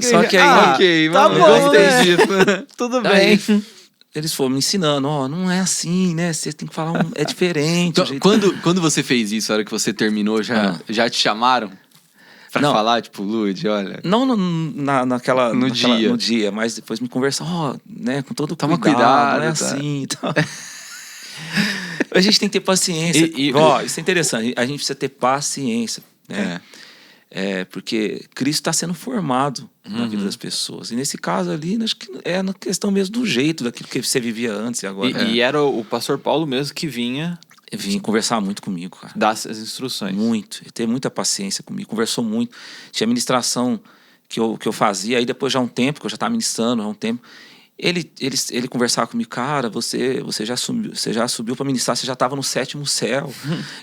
Só que aí... ok, tá mano, bom, gostei né? disso. Tudo bem. Eles foram me ensinando, não é assim, né? Você tem que falar, é diferente. Então, quando você fez isso, a hora que você terminou, já te chamaram pra falar, tipo, Lud, olha... Não no dia, mas depois me conversaram, né? Com todo cuidado, não é assim. Então... A gente tem que ter paciência. Isso é interessante, a gente precisa ter paciência, né? Porque Cristo está sendo formado na vida das pessoas. E nesse caso ali, acho que é na questão mesmo do jeito, daquilo que você vivia antes e agora. E era o pastor Paulo mesmo que vinha conversar muito comigo, cara. dar as instruções. Muito. Ele teve muita paciência comigo, conversou muito. Tinha ministração que eu fazia, aí depois já há um tempo, que eu já estava ministrando há um tempo, ele conversava comigo, cara, você já subiu para ministrar, você já estava no 7º céu,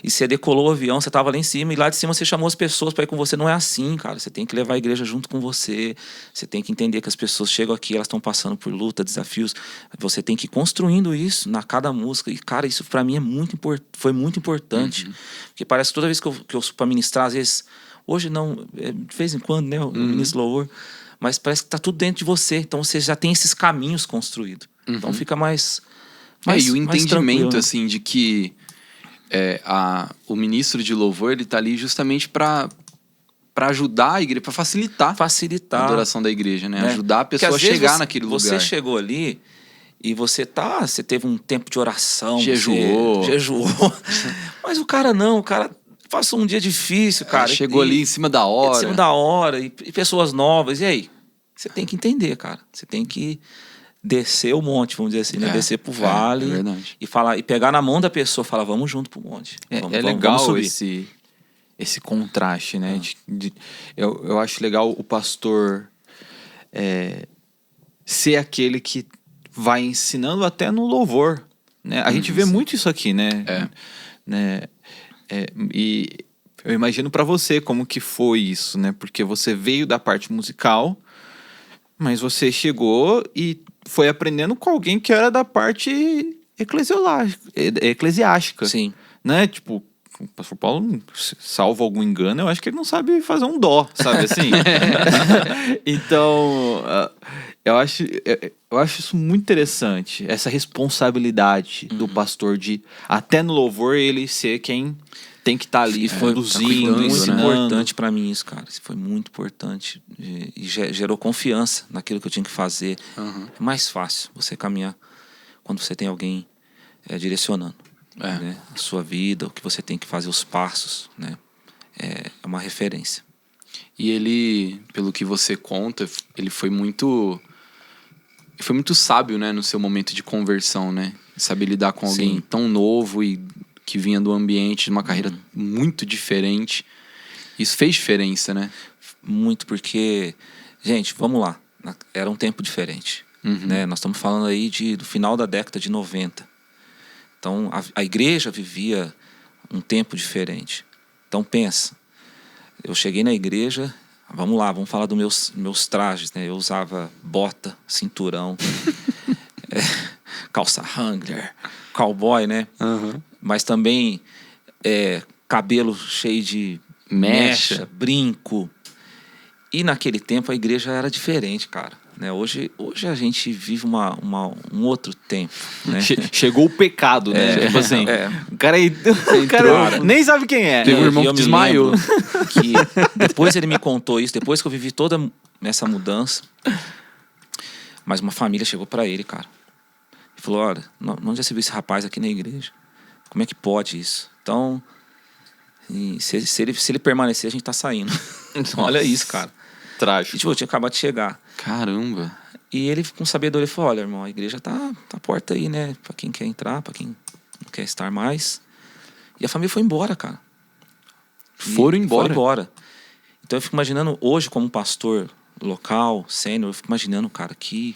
e você decolou o avião, você estava lá em cima, e lá de cima você chamou as pessoas para ir com você. Não é assim, cara, você tem que levar a igreja junto com você, você tem que entender que as pessoas chegam aqui, elas estão passando por luta, desafios, você tem que ir construindo isso na cada música, e cara, isso para mim foi muito importante, porque parece que toda vez que eu subo para ministrar, às vezes, hoje não, de vez em quando, né, eu ministro louvor, mas parece que tá tudo dentro de você. Então você já tem esses caminhos construídos. Então fica mais e o entendimento, né? assim, de que o ministro de louvor, ele tá ali justamente para ajudar a igreja, para facilitar a adoração da igreja, né? Ajudar a pessoa a chegar naquele lugar. Você chegou ali e você teve um tempo de oração. Jejuou. Mas o cara passou um dia difícil, cara. Chegou ali em cima da hora. Em cima da hora, e pessoas novas. E aí? Você tem que entender, cara. Você tem que descer o monte, vamos dizer assim, né? Descer pro vale. É verdade. E pegar na mão da pessoa e falar, vamos junto pro monte. É legal esse contraste, né? Eu acho legal o pastor ser aquele que vai ensinando até no louvor, né? A gente vê muito isso aqui, né? E eu imagino para você como que foi isso, né? Porque você veio da parte musical, mas você chegou e foi aprendendo com alguém que era da parte eclesiástica. Sim. Né? Tipo, o pastor Paulo, salvo algum engano, eu acho que ele não sabe fazer um dó, sabe assim? Então, eu acho isso muito interessante, essa responsabilidade do pastor de, até no louvor, ele ser quem tem que estar ali produzindo, muito ensinando. importante pra mim isso, cara. Isso foi muito importante. E gerou confiança naquilo que eu tinha que fazer. É mais fácil você caminhar quando você tem alguém direcionando né? A sua vida, o que você tem que fazer, os passos, né? É uma referência. E ele, pelo que você conta, ele foi muito sábio, né, no seu momento de conversão, né? Saber lidar com alguém tão novo e que vinha do ambiente de uma carreira muito diferente. Isso fez diferença, né? Muito, porque, gente, vamos lá. Era um tempo diferente. Né? Nós estamos falando aí do final da década de 90. Então, a igreja vivia um tempo diferente. Então, pensa. Eu cheguei na igreja, vamos falar dos meus trajes, né? Eu usava bota, cinturão, calça Wrangler, cowboy, né? Mas também cabelo cheio de mecha, brinco. E naquele tempo a igreja era diferente, cara. Né? Hoje a gente vive um outro tempo. Né? Chegou o pecado, né? Tipo assim, o cara nem sabe quem é. Teve um irmão que desmaiou. Que depois ele me contou isso, depois que eu vivi toda essa mudança. Mas uma família chegou pra ele, cara. E falou, olha, onde já se viu esse rapaz aqui na igreja? Como é que pode isso? Então, se ele permanecer, a gente tá saindo. Então, olha isso, cara. Trágico. E, tipo, eu tinha acabado de chegar. Caramba. E ele, com sabedoria, falou, olha, irmão, a igreja tá à porta aí, né? Pra quem quer entrar, pra quem não quer estar mais. E a família foi embora, cara. Foram embora. Então eu fico imaginando, hoje, como pastor local, sênior, eu fico imaginando, cara, que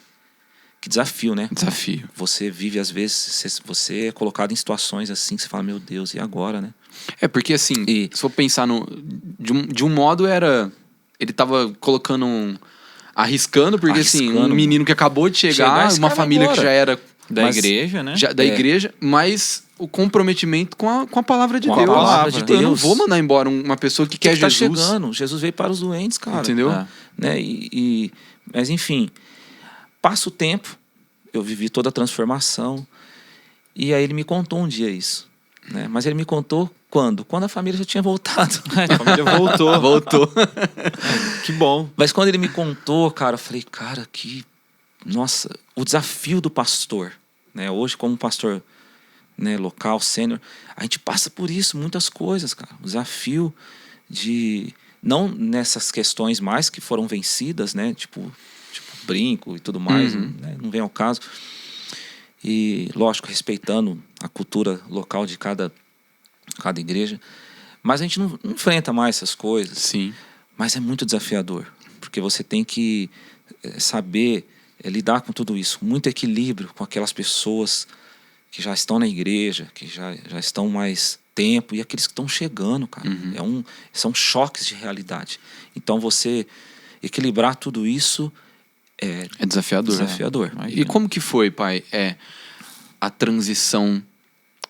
desafio, né? Desafio. Você vive, às vezes, você é colocado em situações assim, que você fala, meu Deus, e agora, né? Porque assim, se for pensar de um modo ele tava colocando arriscando, porque assim, um menino que acabou de chegar uma família que já era da igreja, né? Da igreja, mas o comprometimento com a palavra de Deus. A palavra de Deus. Eu não vou mandar embora uma pessoa que quer Jesus. Tá chegando. Jesus veio para os doentes, cara. Entendeu? Né? Mas enfim, passa o tempo, eu vivi toda a transformação, e aí ele me contou um dia isso. Né? Mas ele me contou quando? Quando a família já tinha voltado. A família voltou. Que bom. Mas quando ele me contou, cara, eu falei, cara, nossa, o desafio do pastor, né? Hoje, como pastor, né, local, sênior, a gente passa por isso, muitas coisas, cara. O desafio de Não nessas questões mais que foram vencidas, né? Tipo brinco e tudo mais, né? Não vem ao caso. E, lógico, respeitando a cultura local de cada igreja. Mas a gente não enfrenta mais essas coisas. Sim. Mas é muito desafiador, porque você tem que saber lidar com tudo isso. Muito equilíbrio com aquelas pessoas que já estão na igreja, que já estão mais tempo, e aqueles que estão chegando, cara. São choques de realidade. Então, você equilibrar tudo isso é desafiador. Desafiador. E como que foi, pai, a transição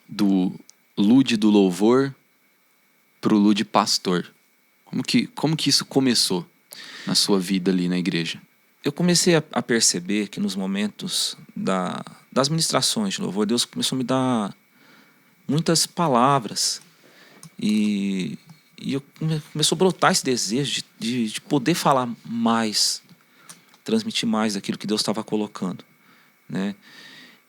do Lude do louvor pro Lude pastor? Como que isso começou na sua vida ali na igreja? Eu comecei a perceber que nos momentos das ministrações de louvor, Deus começou a me dar muitas palavras. E começou a brotar esse desejo de poder falar mais, transmitir mais daquilo que Deus estava colocando, né?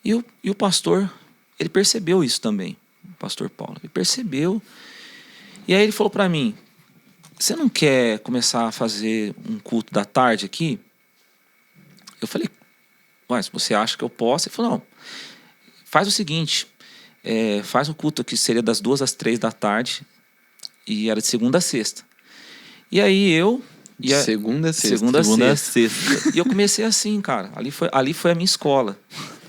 E o pastor, ele percebeu isso também, o pastor Paulo. Ele percebeu. E aí ele falou para mim: você não quer começar a fazer um culto da tarde aqui? Eu falei: ué, se você acha que eu posso? Ele falou: não, faz o seguinte, faz um culto aqui, seria das 2 às 3 da tarde, e era de segunda a sexta. E aí Segunda a sexta. Segunda a sexta. E eu comecei assim, cara. Ali foi a minha escola.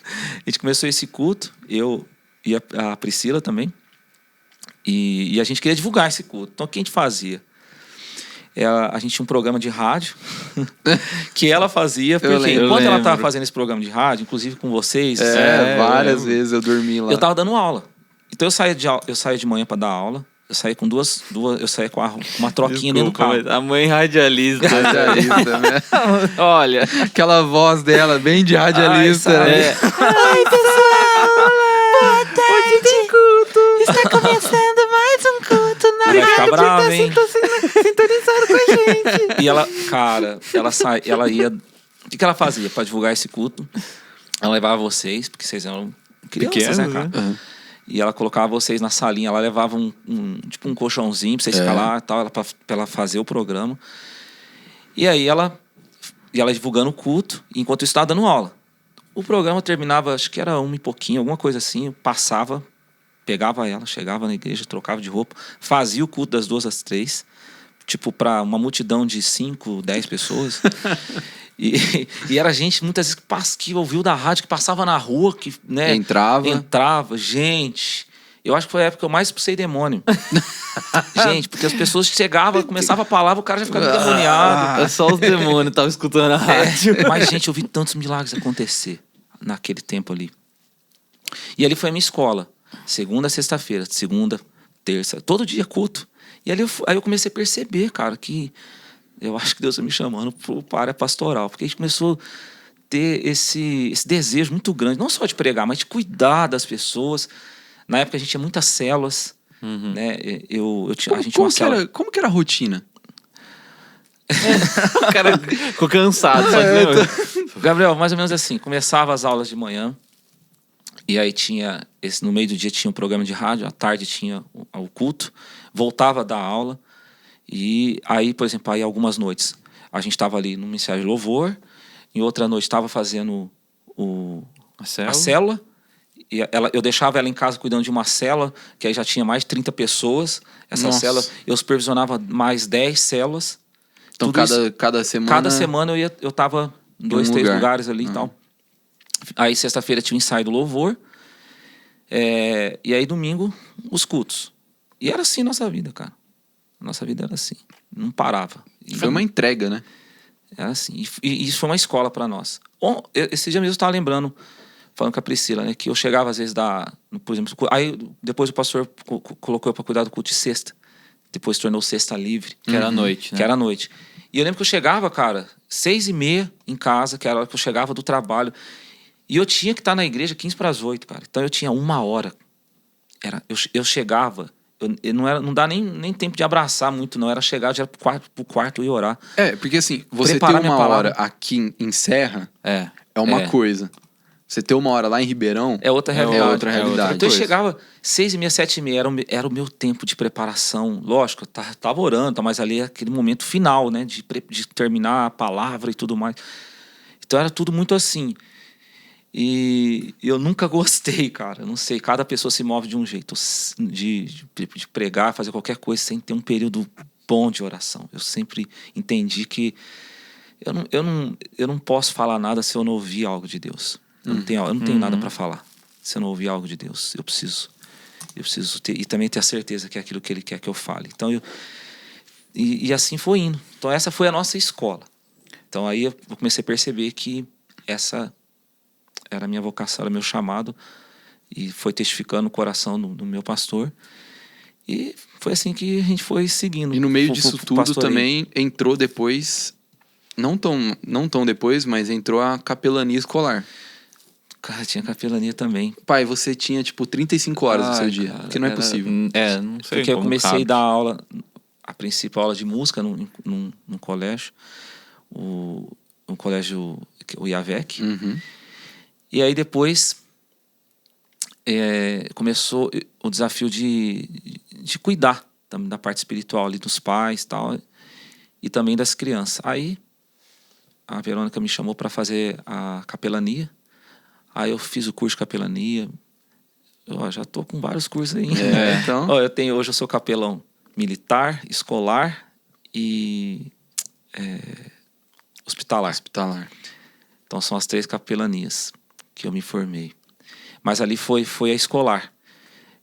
A gente começou esse culto, eu e a Priscila também. E a gente queria divulgar esse culto. Então, o que a gente fazia? A gente tinha um programa de rádio que ela fazia, porque enquanto ela estava fazendo esse programa de rádio, inclusive com vocês... várias vezes eu dormi lá. Eu estava dando aula. Então, eu saía de manhã para dar aula. Eu saía com eu saía com uma troquinha dentro do carro. A mãe radialista. Né? Olha, aquela voz dela, bem de radialista. Né? Ai, pessoal! Boa tarde! Tem culto! Está começando mais um culto na rádio. Vai ficar brava, hein? Sintonizado com a gente. E ela, cara, ela ia... O que ela fazia para divulgar esse culto? Ela levava vocês, porque vocês eram crianças, né, cara? Uhum. E ela colocava vocês na salinha, ela levava tipo um colchãozinho pra vocês ficar lá e tal, pra ela fazer o programa. E aí ela divulgando o culto, enquanto eu estava dando aula. O programa terminava, acho que era 1 e pouquinho, alguma coisa assim, eu passava, pegava ela, chegava na igreja, trocava de roupa, fazia o culto das 2 às 3, tipo pra uma multidão de 5, 10 pessoas. E era gente, muitas vezes, que ouviu da rádio, que passava na rua, que, né, entrava. Gente, eu acho que foi a época que eu mais expulsei demônio. Gente, porque as pessoas chegavam, começava a palavra, o cara já ficava endemoniado. É só os demônios estavam escutando a rádio. Mas, gente, eu vi tantos milagres acontecer naquele tempo ali. E ali foi a minha escola. Segunda a sexta-feira, segunda, terça, todo dia culto. E aí eu comecei a perceber, cara, que eu acho que Deus está me chamando para a área pastoral, porque a gente começou a ter esse desejo muito grande, não só de pregar, mas de cuidar das pessoas. Na época a gente tinha muitas células, né? A gente tinha uma célula. Como que era a rotina? O cara ficou cansado. Gabriel, mais ou menos assim, começava as aulas de manhã, e aí no meio do dia tinha um programa de rádio, à tarde tinha o culto, voltava da aula. E aí, por exemplo, algumas noites a gente estava ali no Ministério de Louvor, em outra noite estava fazendo a célula, e eu deixava ela em casa cuidando de uma célula, que aí já tinha mais de 30 pessoas. Essa célula, eu supervisionava mais 10 células. Então, cada semana... Cada semana eu estava em 2, 3 lugares ali e tal. Aí, sexta-feira tinha o ensaio do louvor, e aí, domingo, os cultos. E era assim a nossa vida, cara. Nossa vida era assim, não parava. Foi uma entrega, né? Era assim, e isso foi uma escola para nós. Esse dia mesmo eu estava lembrando, falando com a Priscila, né, que eu chegava às vezes por exemplo, aí depois o pastor colocou eu para cuidar do culto de sexta, depois tornou sexta livre. Que era à noite, né? Que era à noite. E eu lembro que eu chegava, cara, 6h30 em casa, que era a hora que eu chegava do trabalho, e eu tinha que estar na igreja 7:45, cara. Então eu tinha 1 hora. Eu chegava... não dá nem tempo de abraçar muito, não. Era chegar já pro quarto e orar. Porque assim, você ter 1 hora aqui em Serra é uma coisa. Você ter 1 hora lá em Ribeirão É outra realidade. outra realidade. Então eu Coisa. chegava 6h30, 7h30, era o meu tempo de preparação. Lógico, eu tava orando, mas ali é aquele momento final, né? De terminar a palavra e tudo mais. Então era tudo muito assim. E eu nunca gostei, cara. Eu não sei, cada pessoa se move de um jeito. De pregar, fazer qualquer coisa sem ter um período bom de oração. Eu sempre entendi que eu não posso falar nada se eu não ouvir algo de Deus. Eu não tenho nada para falar se eu não ouvir algo de Deus. Eu preciso ter, e também ter a certeza que é aquilo que Ele quer que eu fale. Então e assim foi indo. Então essa foi a nossa escola. Então aí eu comecei a perceber que essa era a minha vocação, era meu chamado, e foi testificando no coração do meu pastor. E foi assim que a gente foi seguindo. E no meio disso tudo pastoreio. também entrou depois, não tão depois, mas entrou a capelania escolar. Cara, tinha capelania também. Pai, você tinha tipo 35 horas no seu dia, cara, que não é possível. Não sei. Porque eu como comecei cabe. a dar aula, a principal aula de música no colégio, no colégio, o IAVEC. Uhum. E aí depois começou o desafio de cuidar também da parte espiritual ali dos pais e tal, e também das crianças. Aí a Verônica me chamou para fazer a capelania. Aí eu fiz o curso de capelania. Eu já tô com vários cursos aí. Então. Hoje eu sou capelão militar, escolar e hospitalar. Então são as 3 capelanias que eu me formei. Mas ali foi a escolar.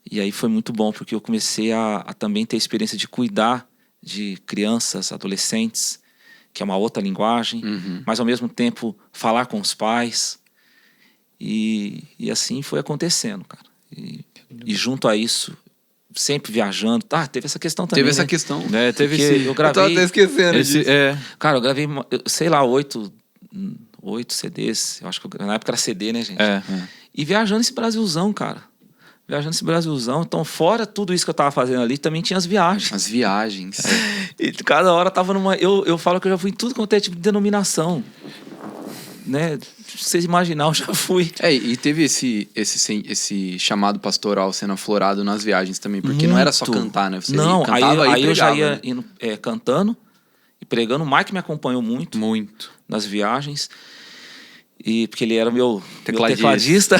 E aí foi muito bom, porque eu comecei a também ter a experiência de cuidar de crianças, adolescentes, que é uma outra linguagem, mas ao mesmo tempo falar com os pais. E assim foi acontecendo, cara. E junto a isso, sempre viajando. Teve essa questão também. Teve essa né? questão. Teve Porque esse... eu Eu tava gravei. até esquecendo disso. Cara, eu gravei, sei lá, 8 CDs. Eu acho que na época era CD, né, gente? E viajando esse Brasilzão, cara. Então, fora tudo isso que eu tava fazendo ali, também tinha as viagens. As viagens. E cada hora tava numa... Eu falo que eu já fui em tudo quanto é tipo de denominação. Né? Se vocês imaginar, eu já fui. E teve esse chamado pastoral sendo aflorado nas viagens também, porque não era só cantar, né? Você cantava aí eu já pregava, ia né? indo, cantando e pregando. O Mike me acompanhou muito Muito. nas viagens. E porque ele era meu Tecladista. tecladista.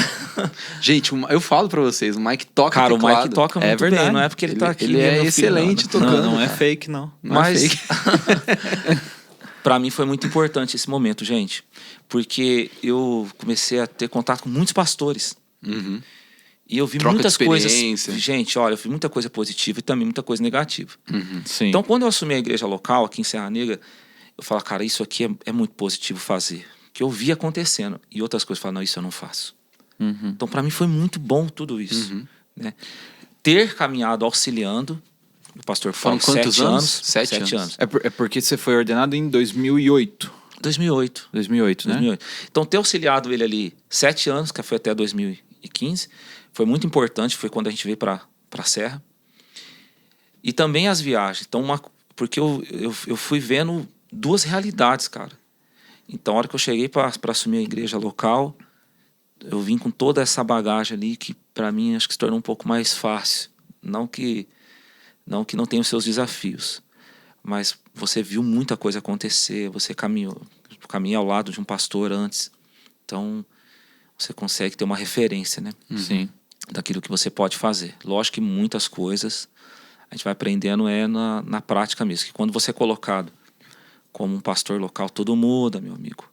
Gente, eu falo pra vocês, o Mike toca Cara, teclado. o Mike toca muito verdade. bem. Não é porque ele tá aqui. Ele né, é meu filho, excelente não. tocando. Não é cara. fake, não. Não é Mas fake. pra mim foi muito importante esse momento, gente. Porque eu comecei a ter contato com muitos pastores. Uhum. E eu vi Troca de muitas coisas. experiência. Gente, olha, eu vi muita coisa positiva e também muita coisa negativa. Sim. Então, quando eu assumi a igreja local aqui em Serra Negra, eu falo, cara, isso aqui é muito positivo fazer. Que eu vi acontecendo. E outras coisas, eu falo, não, isso eu não faço. Então, para mim foi muito bom tudo isso. Né? Ter caminhado auxiliando, o pastor Foram falou, quantos 7 anos? anos. 7 7 anos. É porque você foi ordenado em 2008. 2008. 2008, né? 2008. Então, ter auxiliado ele ali 7 anos, que foi até 2015, foi muito importante. Foi quando a gente veio para a Serra. E também as viagens. Então, porque eu fui vendo 2 realidades, cara. Então, a hora que eu cheguei para assumir a igreja local, eu vim com toda essa bagagem ali que, para mim, acho que se tornou um pouco mais fácil. Não que não tenha os seus desafios, mas você viu muita coisa acontecer, você caminha ao lado de um pastor antes. Então, você consegue ter uma referência, né? Sim. Daquilo que você pode fazer. Lógico que muitas coisas a gente vai aprendendo na prática mesmo. Que quando você é colocado como um pastor local, tudo muda, meu amigo.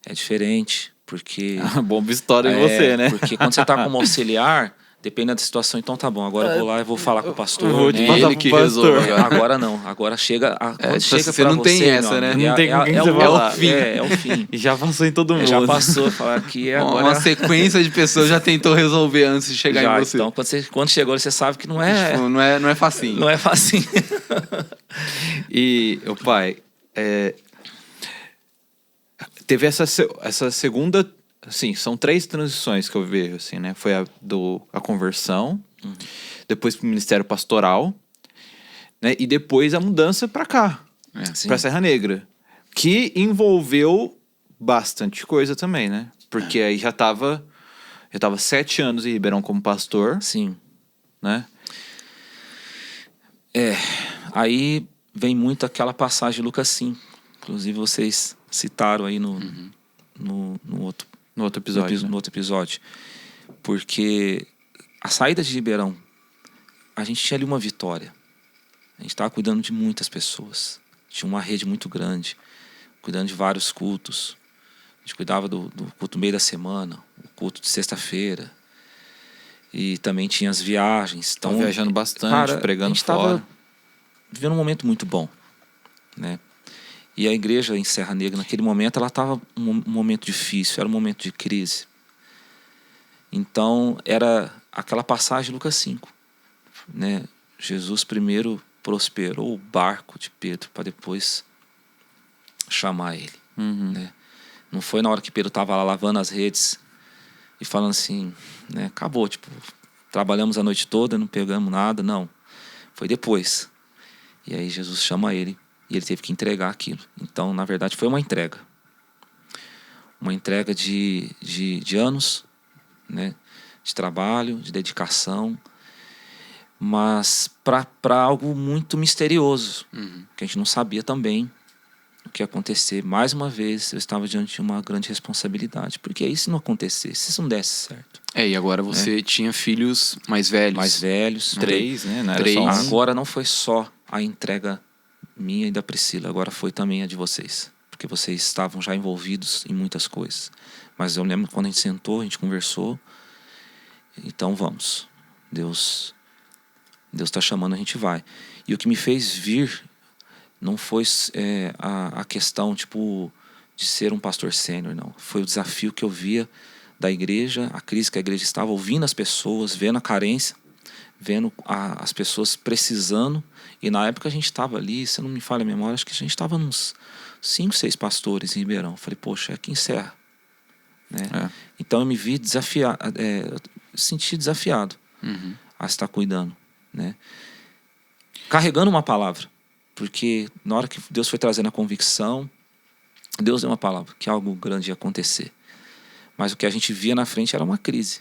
É diferente, porque... Bomba história em você, né? Porque quando você está como auxiliar, dependendo da situação, então tá bom, agora eu vou lá e vou falar com o pastor. vou te né? passar Ele pro que pastor. resolve. Agora não, agora chega... Quando chega você pra não tem você, essa, meu né? amigo, Não tem com quem você o falar. fim. É o fim. E já passou em todo mundo. Já passou, falar que agora... Uma sequência de pessoas já tentou resolver antes de chegar já, em você. então, quando chegou, você sabe que não é... Tipo, não é facinho. Não é fácil. E, o pai, teve essa segunda, assim, são 3 transições que eu vejo, assim, né? Foi a conversão, depois pro ministério pastoral, né? E depois a mudança para cá, Sim. para Serra Negra, que envolveu bastante coisa também, né? Porque aí já tava 7 anos em Ribeirão como pastor, Sim. né? Aí vem muito aquela passagem de Lucas 5. Inclusive, vocês citaram aí no outro No outro episódio. no outro episódio. Porque a saída de Ribeirão, a gente tinha ali uma vitória. A gente estava cuidando de muitas pessoas. Tinha uma rede muito grande, cuidando de vários cultos. A gente cuidava do culto no meio da semana, o culto de sexta-feira. E também tinha as viagens. Estão viajando bastante, cara, pregando a gente fora. tava vivendo um momento muito bom, né? E a igreja em Serra Negra, naquele momento, ela estava um momento difícil, era um momento de crise. Então, era aquela passagem de Lucas 5, né? Jesus primeiro prosperou o barco de Pedro para depois chamar ele, né? Não foi na hora que Pedro estava lá lavando as redes e falando assim, né? Acabou, tipo, trabalhamos a noite toda, não pegamos nada, não. Foi depois. E aí Jesus chama ele e ele teve que entregar aquilo. Então, na verdade, foi uma entrega. Uma entrega de anos, né? De trabalho, de dedicação, mas para algo muito misterioso, que a gente não sabia também o que ia acontecer. Mais uma vez, eu estava diante de uma grande responsabilidade, porque aí se não acontecesse, se isso não desse certo. E agora você tinha filhos mais velhos. Mais velhos. 3, né? Não era 3. só um. Agora não foi só a entrega minha e da Priscila, agora foi também a de vocês. Porque vocês estavam já envolvidos em muitas coisas. Mas eu lembro quando a gente sentou, a gente conversou. Então vamos. Deus está chamando, a gente vai. E o que me fez vir não foi a questão tipo de ser um pastor sênior, não. Foi o desafio que eu via da igreja, a crise que a igreja estava, ouvindo as pessoas, vendo a carência, vendo as pessoas precisando. E na época a gente estava ali, se não me falha a memória, acho que a gente estava uns 5, 6 pastores em Ribeirão. Eu falei, poxa, aqui encerra, né? Então eu me vi desafiado, senti desafiado a estar cuidando, né? Carregando uma palavra, porque na hora que Deus foi trazendo a convicção, Deus deu uma palavra, que algo grande ia acontecer. Mas o que a gente via na frente era uma crise,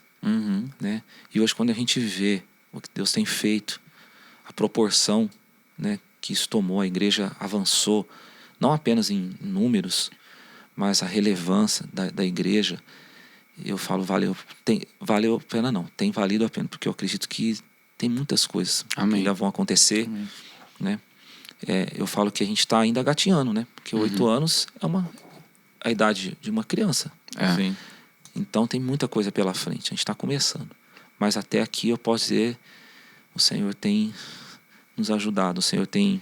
né? E hoje, quando a gente vê o que Deus tem feito, a proporção, né, que isso tomou, a igreja avançou, não apenas em números, mas a relevância da igreja, eu falo, valeu a pena não, tem valido a pena, porque eu acredito que tem muitas coisas que ainda vão acontecer, né? Eu falo que a gente está ainda gatinhando, né? Porque 8 anos é a idade de uma criança. Sim. Então tem muita coisa pela frente, a gente está começando. Mas até aqui eu posso dizer, o Senhor tem nos ajudado, o Senhor tem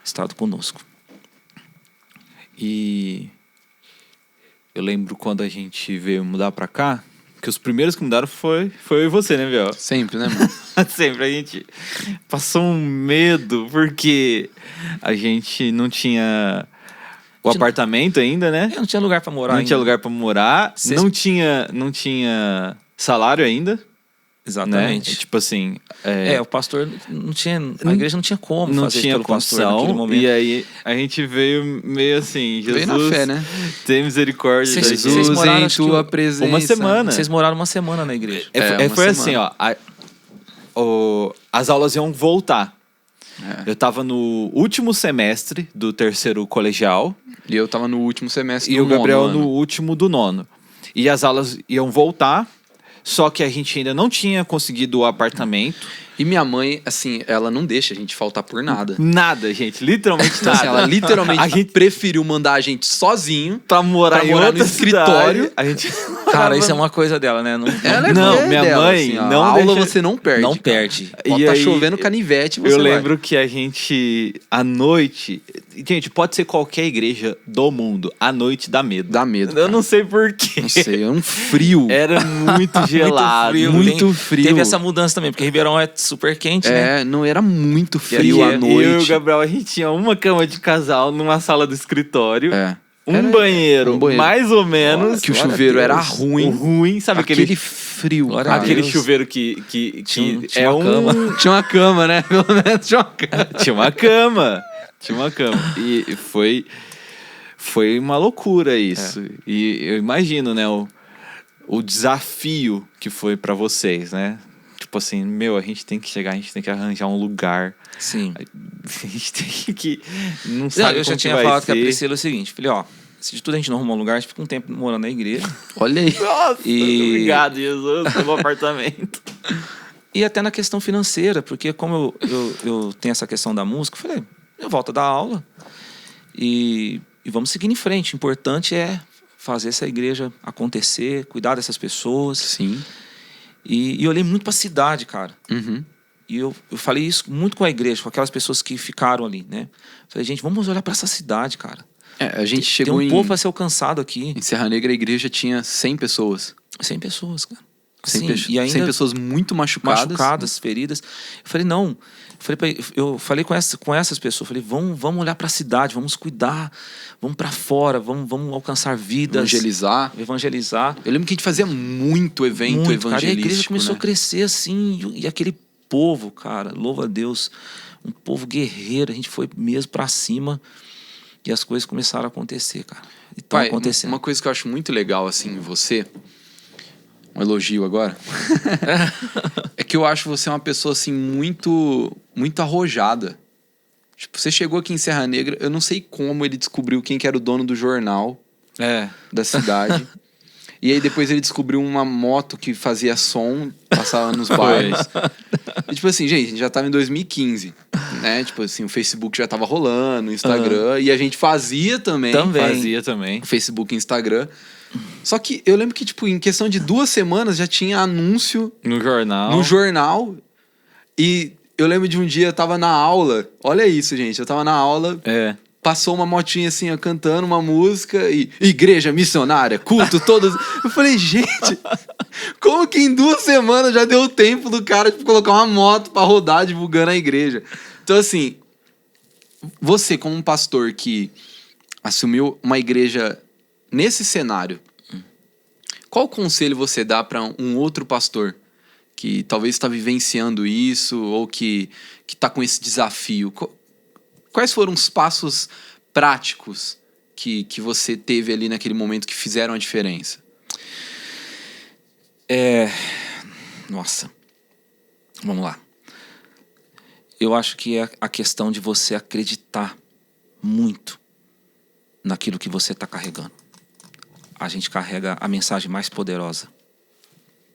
estado conosco. E eu lembro quando a gente veio mudar pra cá, que os primeiros que mudaram foi eu e você, né, Biel? Sempre, né, mano? Sempre. A gente passou um medo, porque a gente não tinha o apartamento ainda, né? Não tinha lugar para morar Não ainda. tinha lugar pra morar, não tinha salário ainda. Exatamente. Né? Tipo assim... o pastor não tinha... A igreja não tinha como não fazer tinha pelo pastor naquele condição, momento. e aí a gente veio meio assim, Jesus, Veio na fé, né? tem misericórdia da Vocês gente. moraram, em acho que tua presença. Uma semana. Vocês moraram uma semana na igreja. uma Foi semana. assim, ó. As aulas iam voltar. Eu tava no último semestre do 3º colegial. E eu tava no último semestre E do o Gabriel nono no ano. último do 9º. E as aulas iam voltar, só que a gente ainda não tinha conseguido o apartamento. E minha mãe, assim, ela não deixa a gente faltar por nada. Nada, gente. Literalmente Então, nada. assim, ela literalmente A gente preferiu mandar a gente sozinho. pra morar em morar outra no escritório. cidade. A gente... Cara, isso é uma coisa dela, né? Ela Não, é minha dela, mãe assim, ó, não a aula deixa- você não perde. Não cara. perde. Pode E tá aí, chovendo canivete, você Eu vai. lembro que a gente, à noite... Gente, pode ser qualquer igreja do mundo. À noite dá medo. Dá medo, Eu cara. não sei porquê. Não sei, é um frio. Era muito gelado. Muito frio. Teve essa mudança também, porque Ribeirão é super quente, né? Não era muito E frio à eu e o noite. Gabriel, a gente tinha uma cama de casal numa sala do escritório. Era Banheiro, um banheiro. mais ou menos. Que o Glória a chuveiro era Deus. ruim. Ruim, sabe Aquele frio, Glória a cara. aquele Deus. chuveiro que Tinha é uma cama. Tinha uma cama, né? Pelo menos tinha uma cama. Tinha uma cama. Tinha uma cama. E foi uma loucura isso. E eu imagino, né? o desafio que foi pra vocês, né? Tipo assim, a gente tem que chegar, a gente tem que arranjar um lugar. Sim. A gente tem que... Não Não, sabe eu já como que tinha vai falado com a ser. Priscila o seguinte, falei, ó, se de tudo a gente não arrumar um lugar, a gente fica um tempo morando na igreja. Olha aí. Nossa, E- obrigado, Jesus, pelo apartamento. E até na questão financeira, porque como eu tenho essa questão da música, eu falei, eu volto a dar aula e vamos seguir em frente. O importante é fazer essa igreja acontecer, cuidar dessas pessoas. Sim. E eu olhei muito pra cidade, cara. Uhum. E eu falei isso muito com a igreja, com aquelas pessoas que ficaram ali, né? Falei, gente, vamos olhar pra essa cidade, cara. A gente Tem chegou um povo a ser alcançado aqui. em Serra Negra, a igreja tinha 100 pessoas. 100 pessoas, cara. 100, Assim, e ainda 100 pessoas muito machucadas. feridas. Eu falei, não. Eu falei com essas pessoas, falei, vamos olhar para a cidade, vamos cuidar, vamos para fora, vamos alcançar vidas. Evangelizar. Eu lembro que a gente fazia muito evento Muito, evangelístico, cara. E a igreja começou né? a crescer assim, e aquele povo, cara, louva a Deus, um povo guerreiro, a gente foi mesmo para cima e as coisas começaram a acontecer, cara. E estão Pai, acontecendo. uma coisa que eu acho muito legal, assim, em você, um elogio agora, é que eu acho você uma pessoa, assim, muito arrojada. Tipo, você chegou aqui em Serra Negra, eu não sei como ele descobriu quem que era o dono do jornal da cidade. E aí depois ele descobriu uma moto que fazia som, passava nos bairros. E, tipo assim, gente, a gente já tava em 2015, né? Tipo assim, o Facebook já tava rolando, o Instagram, e a gente fazia também. Fazia também. O Facebook e Instagram. Só que eu lembro que, tipo, em questão de 2 semanas já tinha anúncio No jornal. no jornal. E eu lembro de um dia eu tava na aula. Olha isso, gente. Eu tava na aula, passou uma motinha assim, ó, cantando uma música e igreja missionária, culto todos. Eu falei, gente, como que em 2 semanas já deu tempo do cara tipo, colocar uma moto pra rodar divulgando a igreja? Então, assim, você como um pastor que assumiu uma igreja nesse cenário, qual conselho você dá para um outro pastor que talvez está vivenciando isso ou que está com esse desafio? Quais foram os passos práticos que você teve ali naquele momento que fizeram a diferença? Nossa. Vamos lá. Eu acho que é a questão de você acreditar muito naquilo que você está carregando. A gente carrega a mensagem mais poderosa,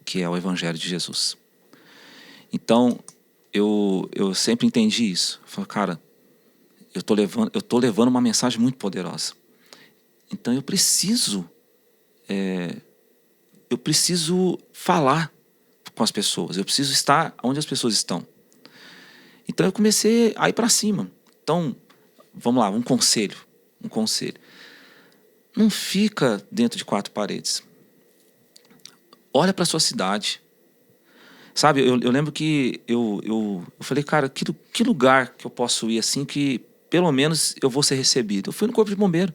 que é o Evangelho de Jesus. Então, eu sempre entendi isso. Eu falo, cara, eu tô levando uma mensagem muito poderosa. Então, eu preciso falar com as pessoas. Eu preciso estar onde as pessoas estão. Então, eu comecei a ir para cima. Então, vamos lá, um conselho. Não fica dentro de 4 paredes. Olha para sua cidade. Sabe, eu lembro que eu falei, cara, que lugar que eu posso ir assim que pelo menos eu vou ser recebido? Eu fui no Corpo de Bombeiro.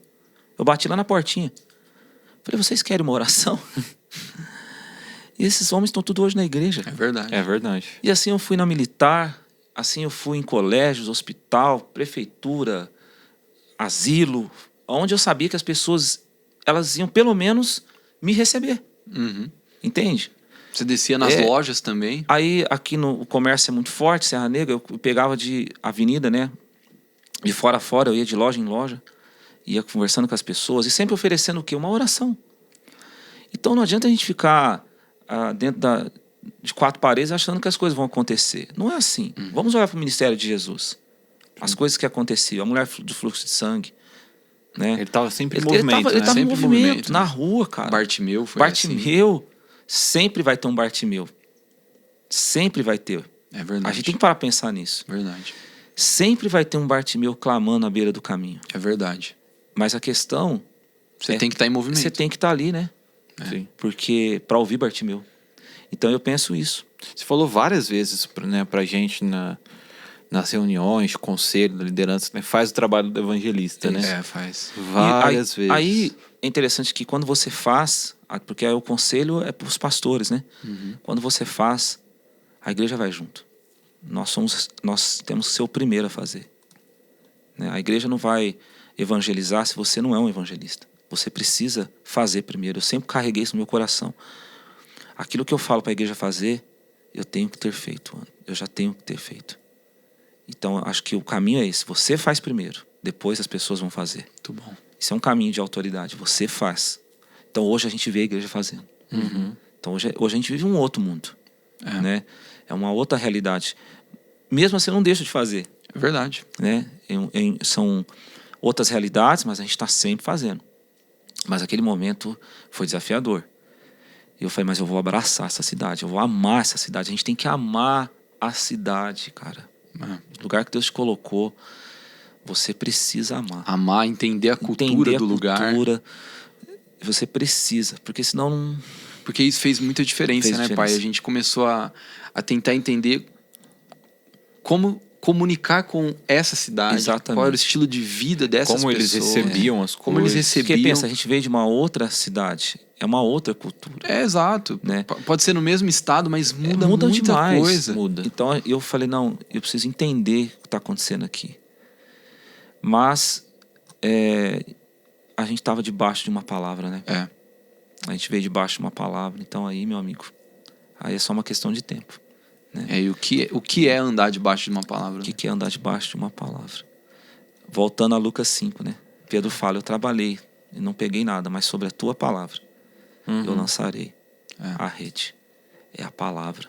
Eu bati lá na portinha. Falei, vocês querem uma oração? E esses homens estão tudo hoje na igreja. É verdade. É verdade. E assim eu fui na militar, assim eu fui em colégios, hospital, prefeitura, asilo, onde eu sabia que as pessoas, elas iam pelo menos me receber. Uhum. Entende? Você descia nas lojas também? Aí aqui o comércio é muito forte, Serra Negra, eu pegava de avenida, né? De fora a fora, eu ia de loja em loja, ia conversando com as pessoas e sempre oferecendo o quê? Uma oração. Então não adianta a gente ficar dentro de 4 paredes achando que as coisas vão acontecer. Não é assim. Vamos olhar para o ministério de Jesus. As coisas que aconteciam, a mulher do fluxo de sangue, né? Ele estava sempre em Ele movimento, estava né? em Sempre em movimento, movimento, na né? rua, cara. Bartimeu foi assim. Bartimeu, sempre vai ter um Bartimeu. Sempre vai ter. É verdade. A gente tem que parar pra pensar nisso. Verdade. Sempre vai ter um Bartimeu clamando à beira do caminho. É verdade. Mas a questão... Você tem que estar em movimento. Você tem que estar ali, né? Sim. Porque para ouvir Bartimeu. Então eu penso isso. Você falou várias vezes, né, pra gente nas reuniões, conselho, da liderança, né, faz o trabalho do evangelista, né? Faz. Várias vezes. Aí é interessante que quando você faz, porque o conselho é para os pastores, né? Quando você faz, a igreja vai junto. Nós temos que ser o primeiro a fazer. Né? A igreja não vai evangelizar se você não é um evangelista. Você precisa fazer primeiro. Eu sempre carreguei isso no meu coração. Aquilo que eu falo para a igreja fazer, eu tenho que ter feito. Eu já tenho que ter feito. Então, acho que o caminho é esse. Você faz primeiro, depois as pessoas vão fazer. Muito bom. Isso é um caminho de autoridade. Você faz. Então, hoje a gente vê a igreja fazendo. Então, hoje a gente vive um outro mundo. Né? É uma outra realidade. Mesmo assim, não deixa de fazer. É verdade. Né? São outras realidades, mas a gente está sempre fazendo. Mas aquele momento foi desafiador. E eu falei, mas eu vou abraçar essa cidade, eu vou amar essa cidade. A gente tem que amar a cidade, cara. O lugar que Deus te colocou, você precisa amar. Amar, entender a cultura do lugar. Você precisa, porque senão não... Porque isso fez muita diferença, né, pai? A gente começou a tentar entender como comunicar com essa cidade. Exatamente. Qual era o estilo de vida dessas como pessoas. Eles recebiam as coisas. Como eles recebiam. Porque pensa, a gente veio de uma outra cidade, é uma outra cultura. É, exato. Né? Pode ser no mesmo estado, mas muda muita demais, coisa. Muda. Então eu falei, não, eu preciso entender o que está acontecendo aqui. Mas a gente estava debaixo de uma palavra, né? A gente veio debaixo de uma palavra. Então aí, meu amigo, aí é só uma questão de tempo. Né? E o que é andar debaixo de uma palavra? O que é andar debaixo de uma palavra? Voltando a Lucas 5, né? Pedro fala, eu trabalhei e não peguei nada, mas sobre a tua palavra eu lançarei a rede. É a palavra.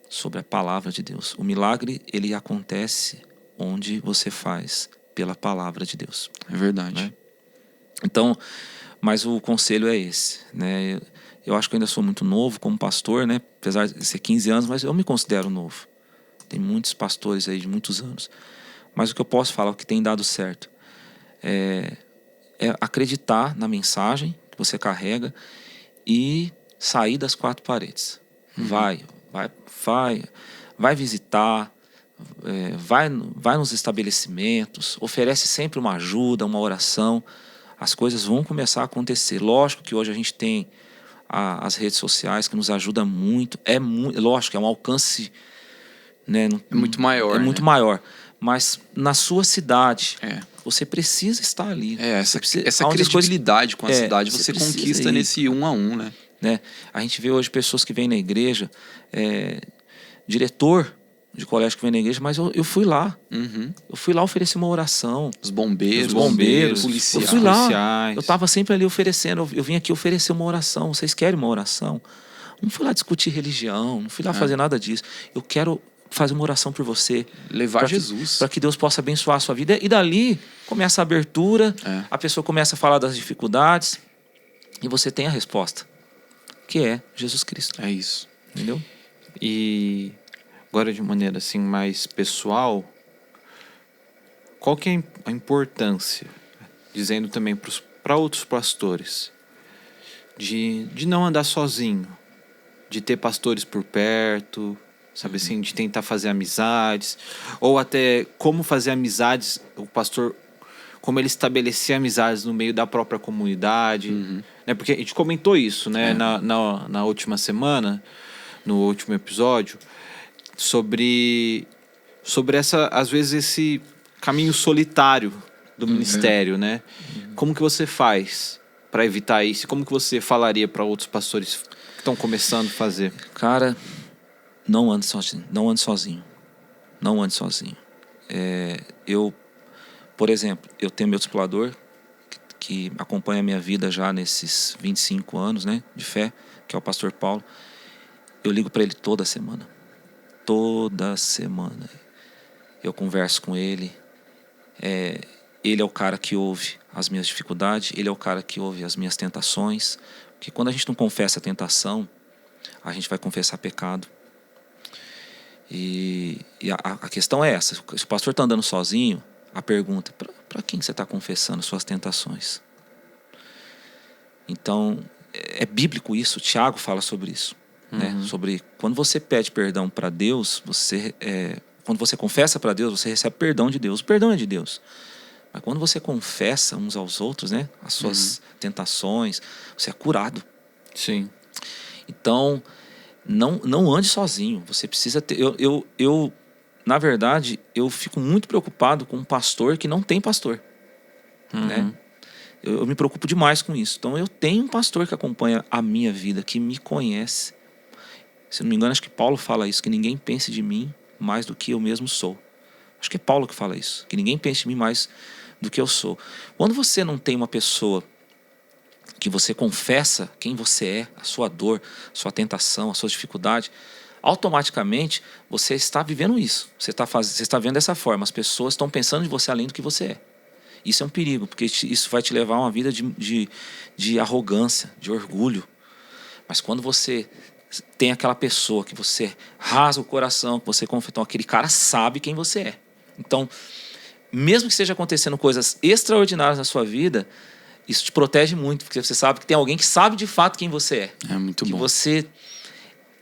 Sobre a palavra de Deus. O milagre, ele acontece onde você faz pela palavra de Deus. É verdade. Né? Então, mas o conselho é esse, né? Eu acho que eu ainda sou muito novo como pastor, né? Apesar de ser 15 anos, mas eu me considero novo. Tem muitos pastores aí de muitos anos. Mas o que eu posso falar, o que tem dado certo, é acreditar na mensagem que você carrega e sair das quatro paredes. Vai visitar, vai nos estabelecimentos, oferece sempre uma ajuda, uma oração. As coisas vão começar a acontecer. Lógico que hoje a gente tem as redes sociais que nos ajudam muito. Lógico, é um alcance, né, é muito maior. É muito maior. Mas na sua cidade, você precisa estar ali. Essa credibilidade com a cidade você conquista nesse 1 a 1, né? A gente vê hoje pessoas que vêm na igreja, diretor de colégio que vem na igreja, mas eu fui lá. Eu fui lá oferecer uma oração. Os bombeiros, policiais. Eu fui lá. Eu estava sempre ali oferecendo. Eu vim aqui oferecer uma oração. Vocês querem uma oração? Não fui lá discutir religião, não fui lá fazer nada disso. Eu quero fazer uma oração por você. Levar Jesus. Para que Deus possa abençoar a sua vida. E dali começa a abertura, a pessoa começa a falar das dificuldades e você tem a resposta, que é Jesus Cristo. É isso. Entendeu? E agora, de maneira assim mais pessoal, qual que é a importância, dizendo também para outros pastores, de não andar sozinho, de ter pastores por perto, sabe assim, de tentar fazer amizades, ou até como fazer amizades, o pastor, como ele estabelecer amizades no meio da própria comunidade, né? Porque a gente comentou isso, né, na última semana, no último episódio, sobre às vezes esse caminho solitário do ministério, né? Como que você faz para evitar isso? Como que você falaria para outros pastores que estão começando a fazer? Cara, não ande sozinho. Não ande sozinho. Não ande sozinho. Por exemplo, eu tenho meu discipulador que acompanha a minha vida já nesses 25 anos, né, de fé, que é o pastor Paulo. Eu ligo para ele toda semana. Toda semana. Eu converso com ele. Ele é o cara que ouve as minhas dificuldades. Ele é o cara que ouve as minhas tentações. Porque quando a gente não confessa a tentação, a gente vai confessar pecado. E a questão é essa. Se o pastor está andando sozinho, a pergunta, para quem você está confessando suas tentações? Então, é bíblico isso. O Tiago fala sobre isso. Né? Sobre quando você pede perdão para Deus, quando você confessa para Deus, você recebe perdão de Deus. O perdão é de Deus. Mas quando você confessa uns aos outros, né, as suas tentações, você é curado. Sim. Então, não ande sozinho. Você precisa ter... Eu na verdade, eu fico muito preocupado com um pastor que não tem pastor. Né? Eu me preocupo demais com isso. Então, eu tenho um pastor que acompanha a minha vida, que me conhece, Se não me engano, acho que Paulo fala isso, que ninguém pense de mim mais do que eu mesmo sou. Acho que é Paulo que fala isso, que ninguém pense de mim mais do que eu sou. Quando você não tem uma pessoa que você confessa quem você é, a sua dor, a sua tentação, a sua dificuldade, automaticamente você está vivendo isso. Você está vendo dessa forma. As pessoas estão pensando de você além do que você é. Isso é um perigo, porque isso vai te levar a uma vida de arrogância, de orgulho. Mas quando você tem aquela pessoa que você rasga o coração, que você confia, então aquele cara sabe quem você é. Então, mesmo que esteja acontecendo coisas extraordinárias na sua vida, isso te protege muito, porque você sabe que tem alguém que sabe de fato quem você é. É muito que bom. você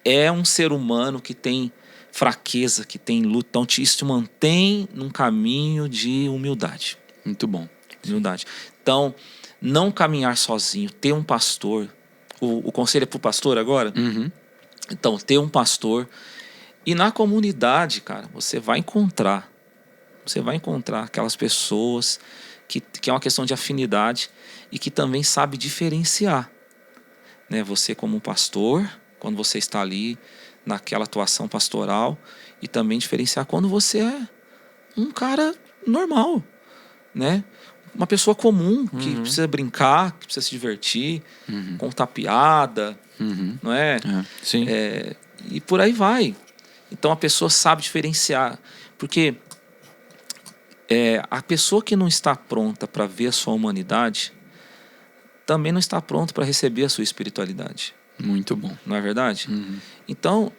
é um ser humano que tem fraqueza, que tem luta. Então, isso te mantém num caminho de humildade. Muito bom. Humildade. Então, não caminhar sozinho, ter um pastor. O conselho é pro pastor agora? Uhum. Então, ter um pastor. E na comunidade, cara, você vai encontrar aquelas pessoas que é uma questão de afinidade e que também sabe diferenciar, né? Você como um pastor, quando você está ali naquela atuação pastoral, e também diferenciar quando você é um cara normal, né? Uma pessoa comum que precisa brincar, que precisa se divertir, contar piada, não é? Sim. E por aí vai. Então a pessoa sabe diferenciar, porque a pessoa que não está pronta para ver a sua humanidade também não está pronta para receber a sua espiritualidade. Muito bom. Não é verdade? Então,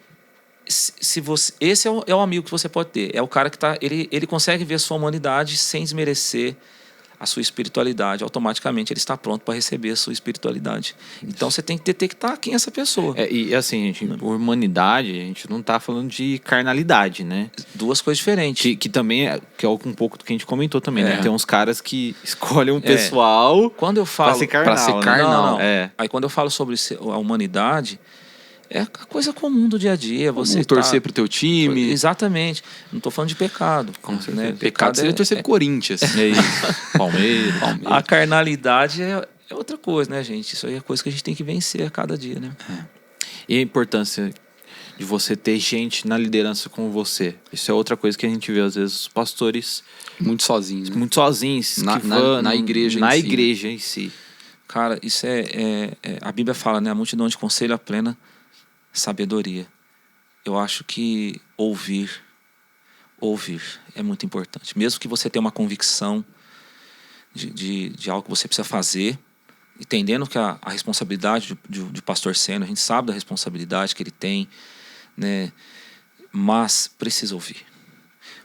se você, esse é o amigo que você pode ter. É o cara que ele consegue ver a sua humanidade sem desmerecer a sua espiritualidade. Automaticamente ele está pronto para receber a sua espiritualidade. Então você tem que detectar quem é essa pessoa. E assim, gente, por humanidade, a gente não tá falando de carnalidade, né? Duas coisas diferentes. Que também é um pouco do que a gente comentou também, né? Tem uns caras que escolhem um pessoal Quando eu falo pra ser carnal. Não. Né? Aí quando eu falo sobre a humanidade, é a coisa comum do dia a dia. Você torcer pro teu time. Exatamente. Não estou falando de pecado. Com certeza. Né? Pecado seria torcer pro Corinthians. É isso. Palmeiras. A carnalidade é outra coisa, né, gente? Isso aí é coisa que a gente tem que vencer a cada dia, né? E a importância de você ter gente na liderança com você. Isso é outra coisa que a gente vê, às vezes, os pastores Muito sozinhos. Né? muito sozinhos. Na igreja na em si. igreja em si. Cara, isso a Bíblia fala, né? A multidão de conselho a plena sabedoria. Eu acho que ouvir é muito importante. Mesmo que você tenha uma convicção de algo que você precisa fazer, entendendo que a responsabilidade de pastor sênior, a gente sabe da responsabilidade que ele tem, né? Mas precisa ouvir.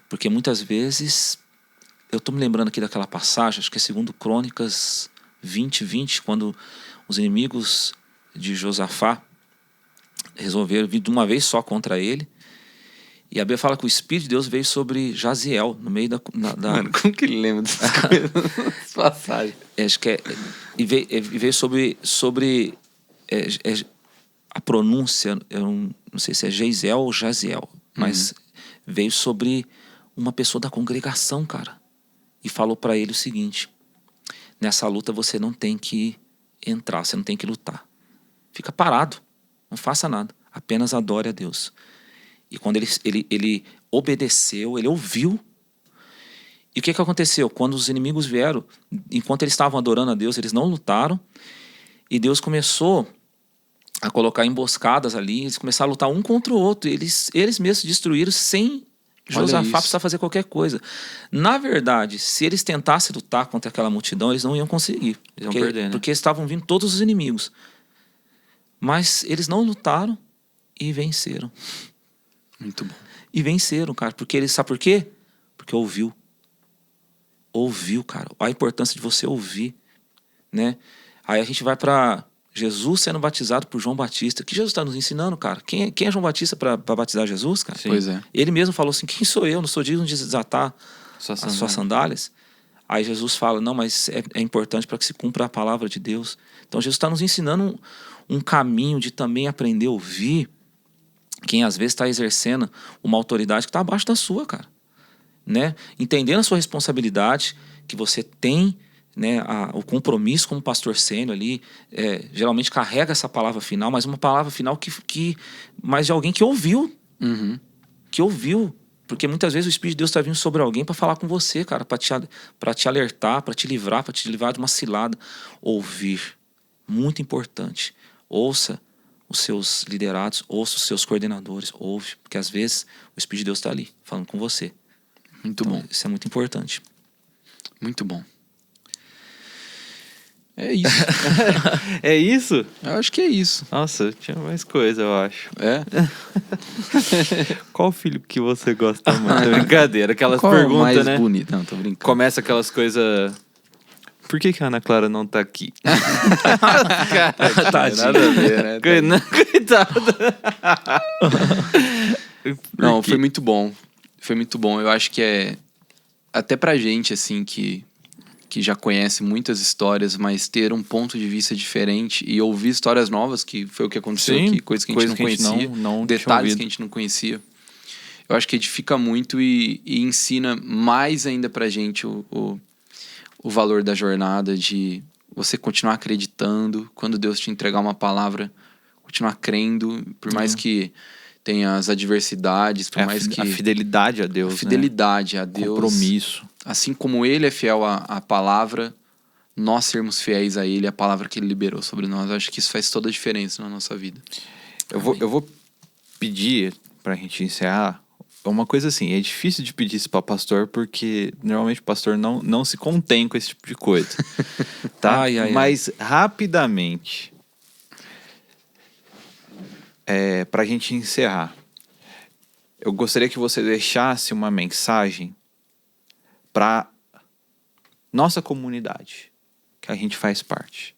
Porque muitas vezes, eu estou me lembrando aqui daquela passagem, acho que é 2 Crônicas 20, quando os inimigos de Josafá resolveram vir de uma vez só contra ele. E a Bíblia fala que o Espírito de Deus veio sobre Jaziel, no meio da... Mano, como que ele lembra dessas coisas? Passagem. Acho que e veio sobre a pronúncia, eu não sei se é Geisel ou Jaziel, mas veio sobre uma pessoa da congregação, cara. E falou para ele o seguinte: nessa luta você não tem que entrar, você não tem que lutar. Fica parado, não faça nada, apenas adore a Deus. E quando ele obedeceu, ele ouviu. E o que aconteceu? Quando os inimigos vieram, enquanto eles estavam adorando a Deus, eles não lutaram. E Deus começou a colocar emboscadas ali. Eles começaram a lutar um contra o outro. Eles mesmos se destruíram sem Josafá precisar fazer qualquer coisa. Na verdade, se eles tentassem lutar contra aquela multidão, eles não iam conseguir. Eles iam perder, né? Porque estavam vindo todos os inimigos. Mas eles não lutaram e venceram. Muito bom. E venceram, cara. Porque eles, sabe por quê? Porque ouviu. Ouviu, cara. A importância de você ouvir, né? Aí a gente vai para Jesus sendo batizado por João Batista. O que Jesus está nos ensinando, cara? Quem é João Batista para batizar Jesus, cara? Sim. Pois é. Ele mesmo falou assim: quem sou eu? Não sou digno de desatar as suas sandálias. Aí Jesus fala: não, mas é importante para que se cumpra a palavra de Deus. Então Jesus está nos ensinando um caminho de também aprender a ouvir quem às vezes está exercendo uma autoridade que está abaixo da sua, cara. Né? Entendendo a sua responsabilidade, que você tem né, o compromisso como pastor sênior ali, geralmente carrega essa palavra final, mas uma palavra final mais de alguém que ouviu. Uhum. Que ouviu. Porque muitas vezes o Espírito de Deus está vindo sobre alguém para falar com você, cara, para te alertar, para te livrar de uma cilada. Ouvir. Muito importante. Ouça os seus liderados, ouça os seus coordenadores, ouve, porque às vezes o Espírito de Deus está ali, falando com você. Muito Então, bom. isso é muito importante. Muito bom. É isso. É isso? Eu acho que é isso. Nossa, tinha mais coisa, eu acho. É? Qual filho que você gosta mais? Brincadeira, aquelas Qual é o perguntas, mais né? bonito? Não, tô brincando. Começa aquelas coisas... Por que a Ana Clara não tá aqui? Tadinho. Nada a ver, né? Coitada. Não, foi muito bom. Foi muito bom. Eu acho que até pra gente, assim, que já conhece muitas histórias, mas ter um ponto de vista diferente e ouvir histórias novas, que foi o que aconteceu Sim, aqui, coisas que a gente não conhecia, não detalhes que a gente não conhecia. Eu acho que edifica muito e ensina mais ainda pra gente o valor da jornada, de você continuar acreditando, quando Deus te entregar uma palavra, continuar crendo, por mais que tenha as adversidades, por mais que... A fidelidade a Deus, A fidelidade, né? a Deus. Compromisso. Assim como Ele é fiel à palavra, nós sermos fiéis a Ele, a palavra que Ele liberou sobre nós. Eu acho que isso faz toda a diferença na nossa vida. Eu vou pedir pra gente encerrar uma coisa assim. É difícil de pedir isso pra pastor, porque normalmente o pastor não se contém com esse tipo de coisa. Tá? Mas rapidamente, pra gente encerrar, eu gostaria que você deixasse uma mensagem para nossa comunidade, que a gente faz parte,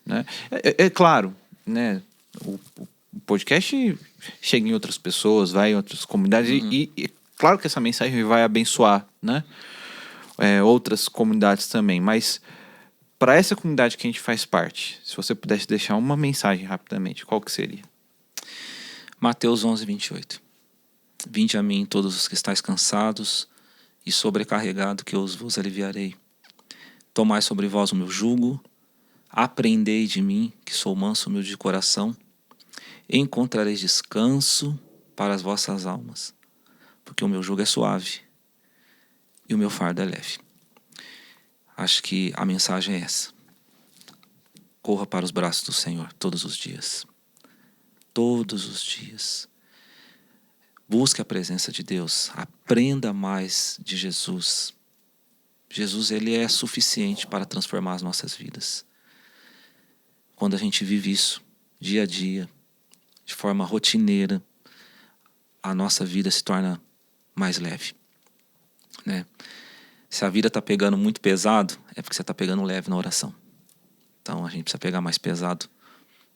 né? É claro, né? O podcast chega em outras pessoas, vai em outras comunidades e claro que essa mensagem vai abençoar, né? Outras comunidades também, mas para essa comunidade que a gente faz parte, se você pudesse deixar uma mensagem rapidamente, qual que seria? Mateus 11, 28. Vinde a mim todos os que estáis cansados e sobrecarregado, que eu vos aliviarei. Tomai sobre vós o meu jugo, aprendei de mim, que sou manso e humilde de coração, e encontrareis descanso para as vossas almas, porque o meu jugo é suave e o meu fardo é leve. Acho que a mensagem é essa. Corra para os braços do Senhor todos os dias. Todos os dias. Busque a presença de Deus. Aprenda mais de Jesus. Jesus, ele é suficiente para transformar as nossas vidas. Quando a gente vive isso, dia a dia, de forma rotineira, a nossa vida se torna mais leve, né? Se a vida está pegando muito pesado, é porque você está pegando leve na oração. Então a gente precisa pegar mais pesado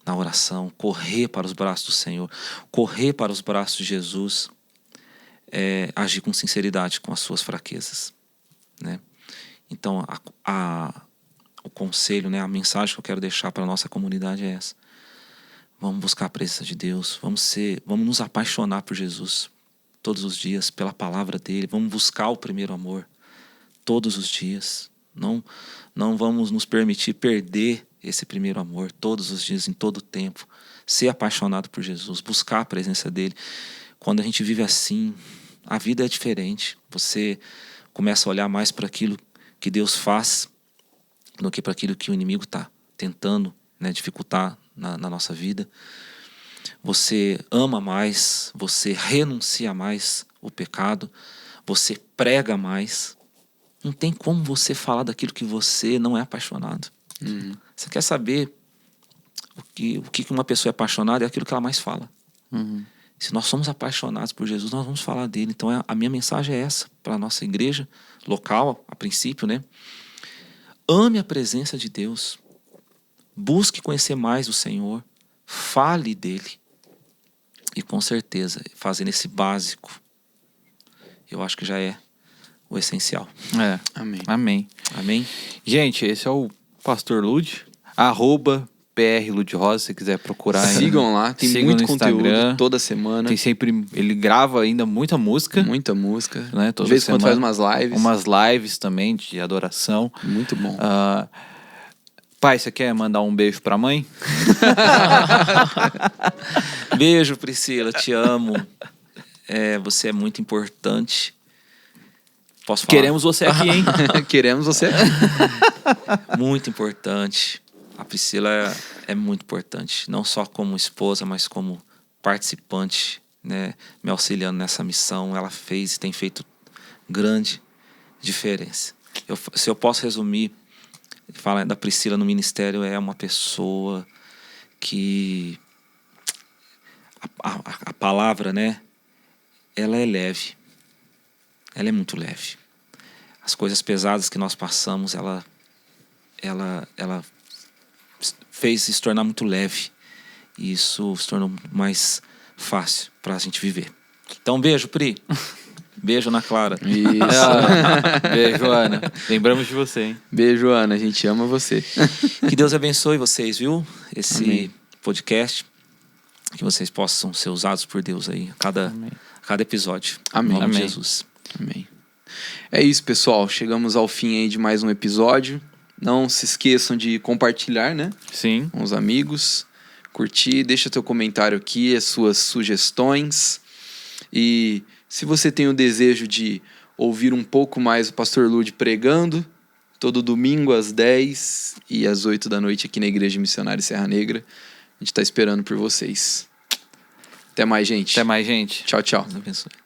na oração, correr para os braços do Senhor, correr para os braços de Jesus, agir com sinceridade com as suas fraquezas, né? Então o conselho, né, a mensagem que eu quero deixar para a nossa comunidade é essa. Vamos buscar a presença de Deus, vamos nos apaixonar por Jesus todos os dias, pela palavra dele, vamos buscar o primeiro amor todos os dias. Não vamos nos permitir perder esse primeiro amor todos os dias, em todo o tempo. Ser apaixonado por Jesus, buscar a presença dele. Quando a gente vive assim, a vida é diferente. Você começa a olhar mais para aquilo que Deus faz do que para aquilo que o inimigo está tentando, né, dificultar na nossa vida. Você ama mais, você renuncia mais o pecado, você prega mais. Não tem como você falar daquilo que você não é apaixonado. Você quer saber o que uma pessoa é apaixonada? É aquilo que ela mais fala. Se nós somos apaixonados por Jesus, nós vamos falar dele. Então a minha mensagem é essa para a nossa igreja local, a princípio, né? Ame a presença de Deus. Busque conhecer mais o Senhor. Fale dele. E com certeza, fazendo esse básico, eu acho que já é o essencial. Amém. Amém. Amém? Gente, esse é o Pastor Lud, PR Lud Rosa, se você quiser procurar. Sigam lá, tem Sigam muito no conteúdo Instagram. toda semana. Tem sempre... Ele grava ainda muita música. Muita música. Né, De toda vez em quando faz semana. umas lives. Umas lives também de adoração. Muito bom. Pai, você quer mandar um beijo pra mãe? Beijo, Priscila, te amo. Você é muito importante. Posso falar? Queremos você aqui, hein? Queremos você. Muito importante. A Priscila é muito importante. Não só como esposa, mas como participante, né? Me auxiliando nessa missão. Ela fez e tem feito grande diferença. Se eu posso resumir, falar da Priscila no ministério, é uma pessoa que... A palavra, né? Ela é leve. Ela é muito leve. As coisas pesadas que nós passamos, ela fez se tornar muito leve. E isso se tornou mais fácil para a gente viver. Então, beijo, Pri. Beijo, Ana Clara. Isso. Beijo, Ana. Lembramos de você, hein? Beijo, Ana. A gente ama você. Que Deus abençoe vocês, viu? Esse Amém. podcast. Que vocês possam ser usados por Deus aí a cada episódio. Amém. Em nome de Amém. Jesus. Amém. É isso, pessoal. Chegamos ao fim aí de mais um episódio. Não se esqueçam de compartilhar, né? Sim. Com os amigos. Curtir. Deixa teu comentário aqui, as suas sugestões. E se você tem o desejo de ouvir um pouco mais o Pastor Lud pregando, todo domingo às 10 e às 8 da noite aqui na Igreja Missionária Serra Negra, a gente está esperando por vocês. Até mais, gente. Até mais, gente. Tchau, tchau. Deus abençoe.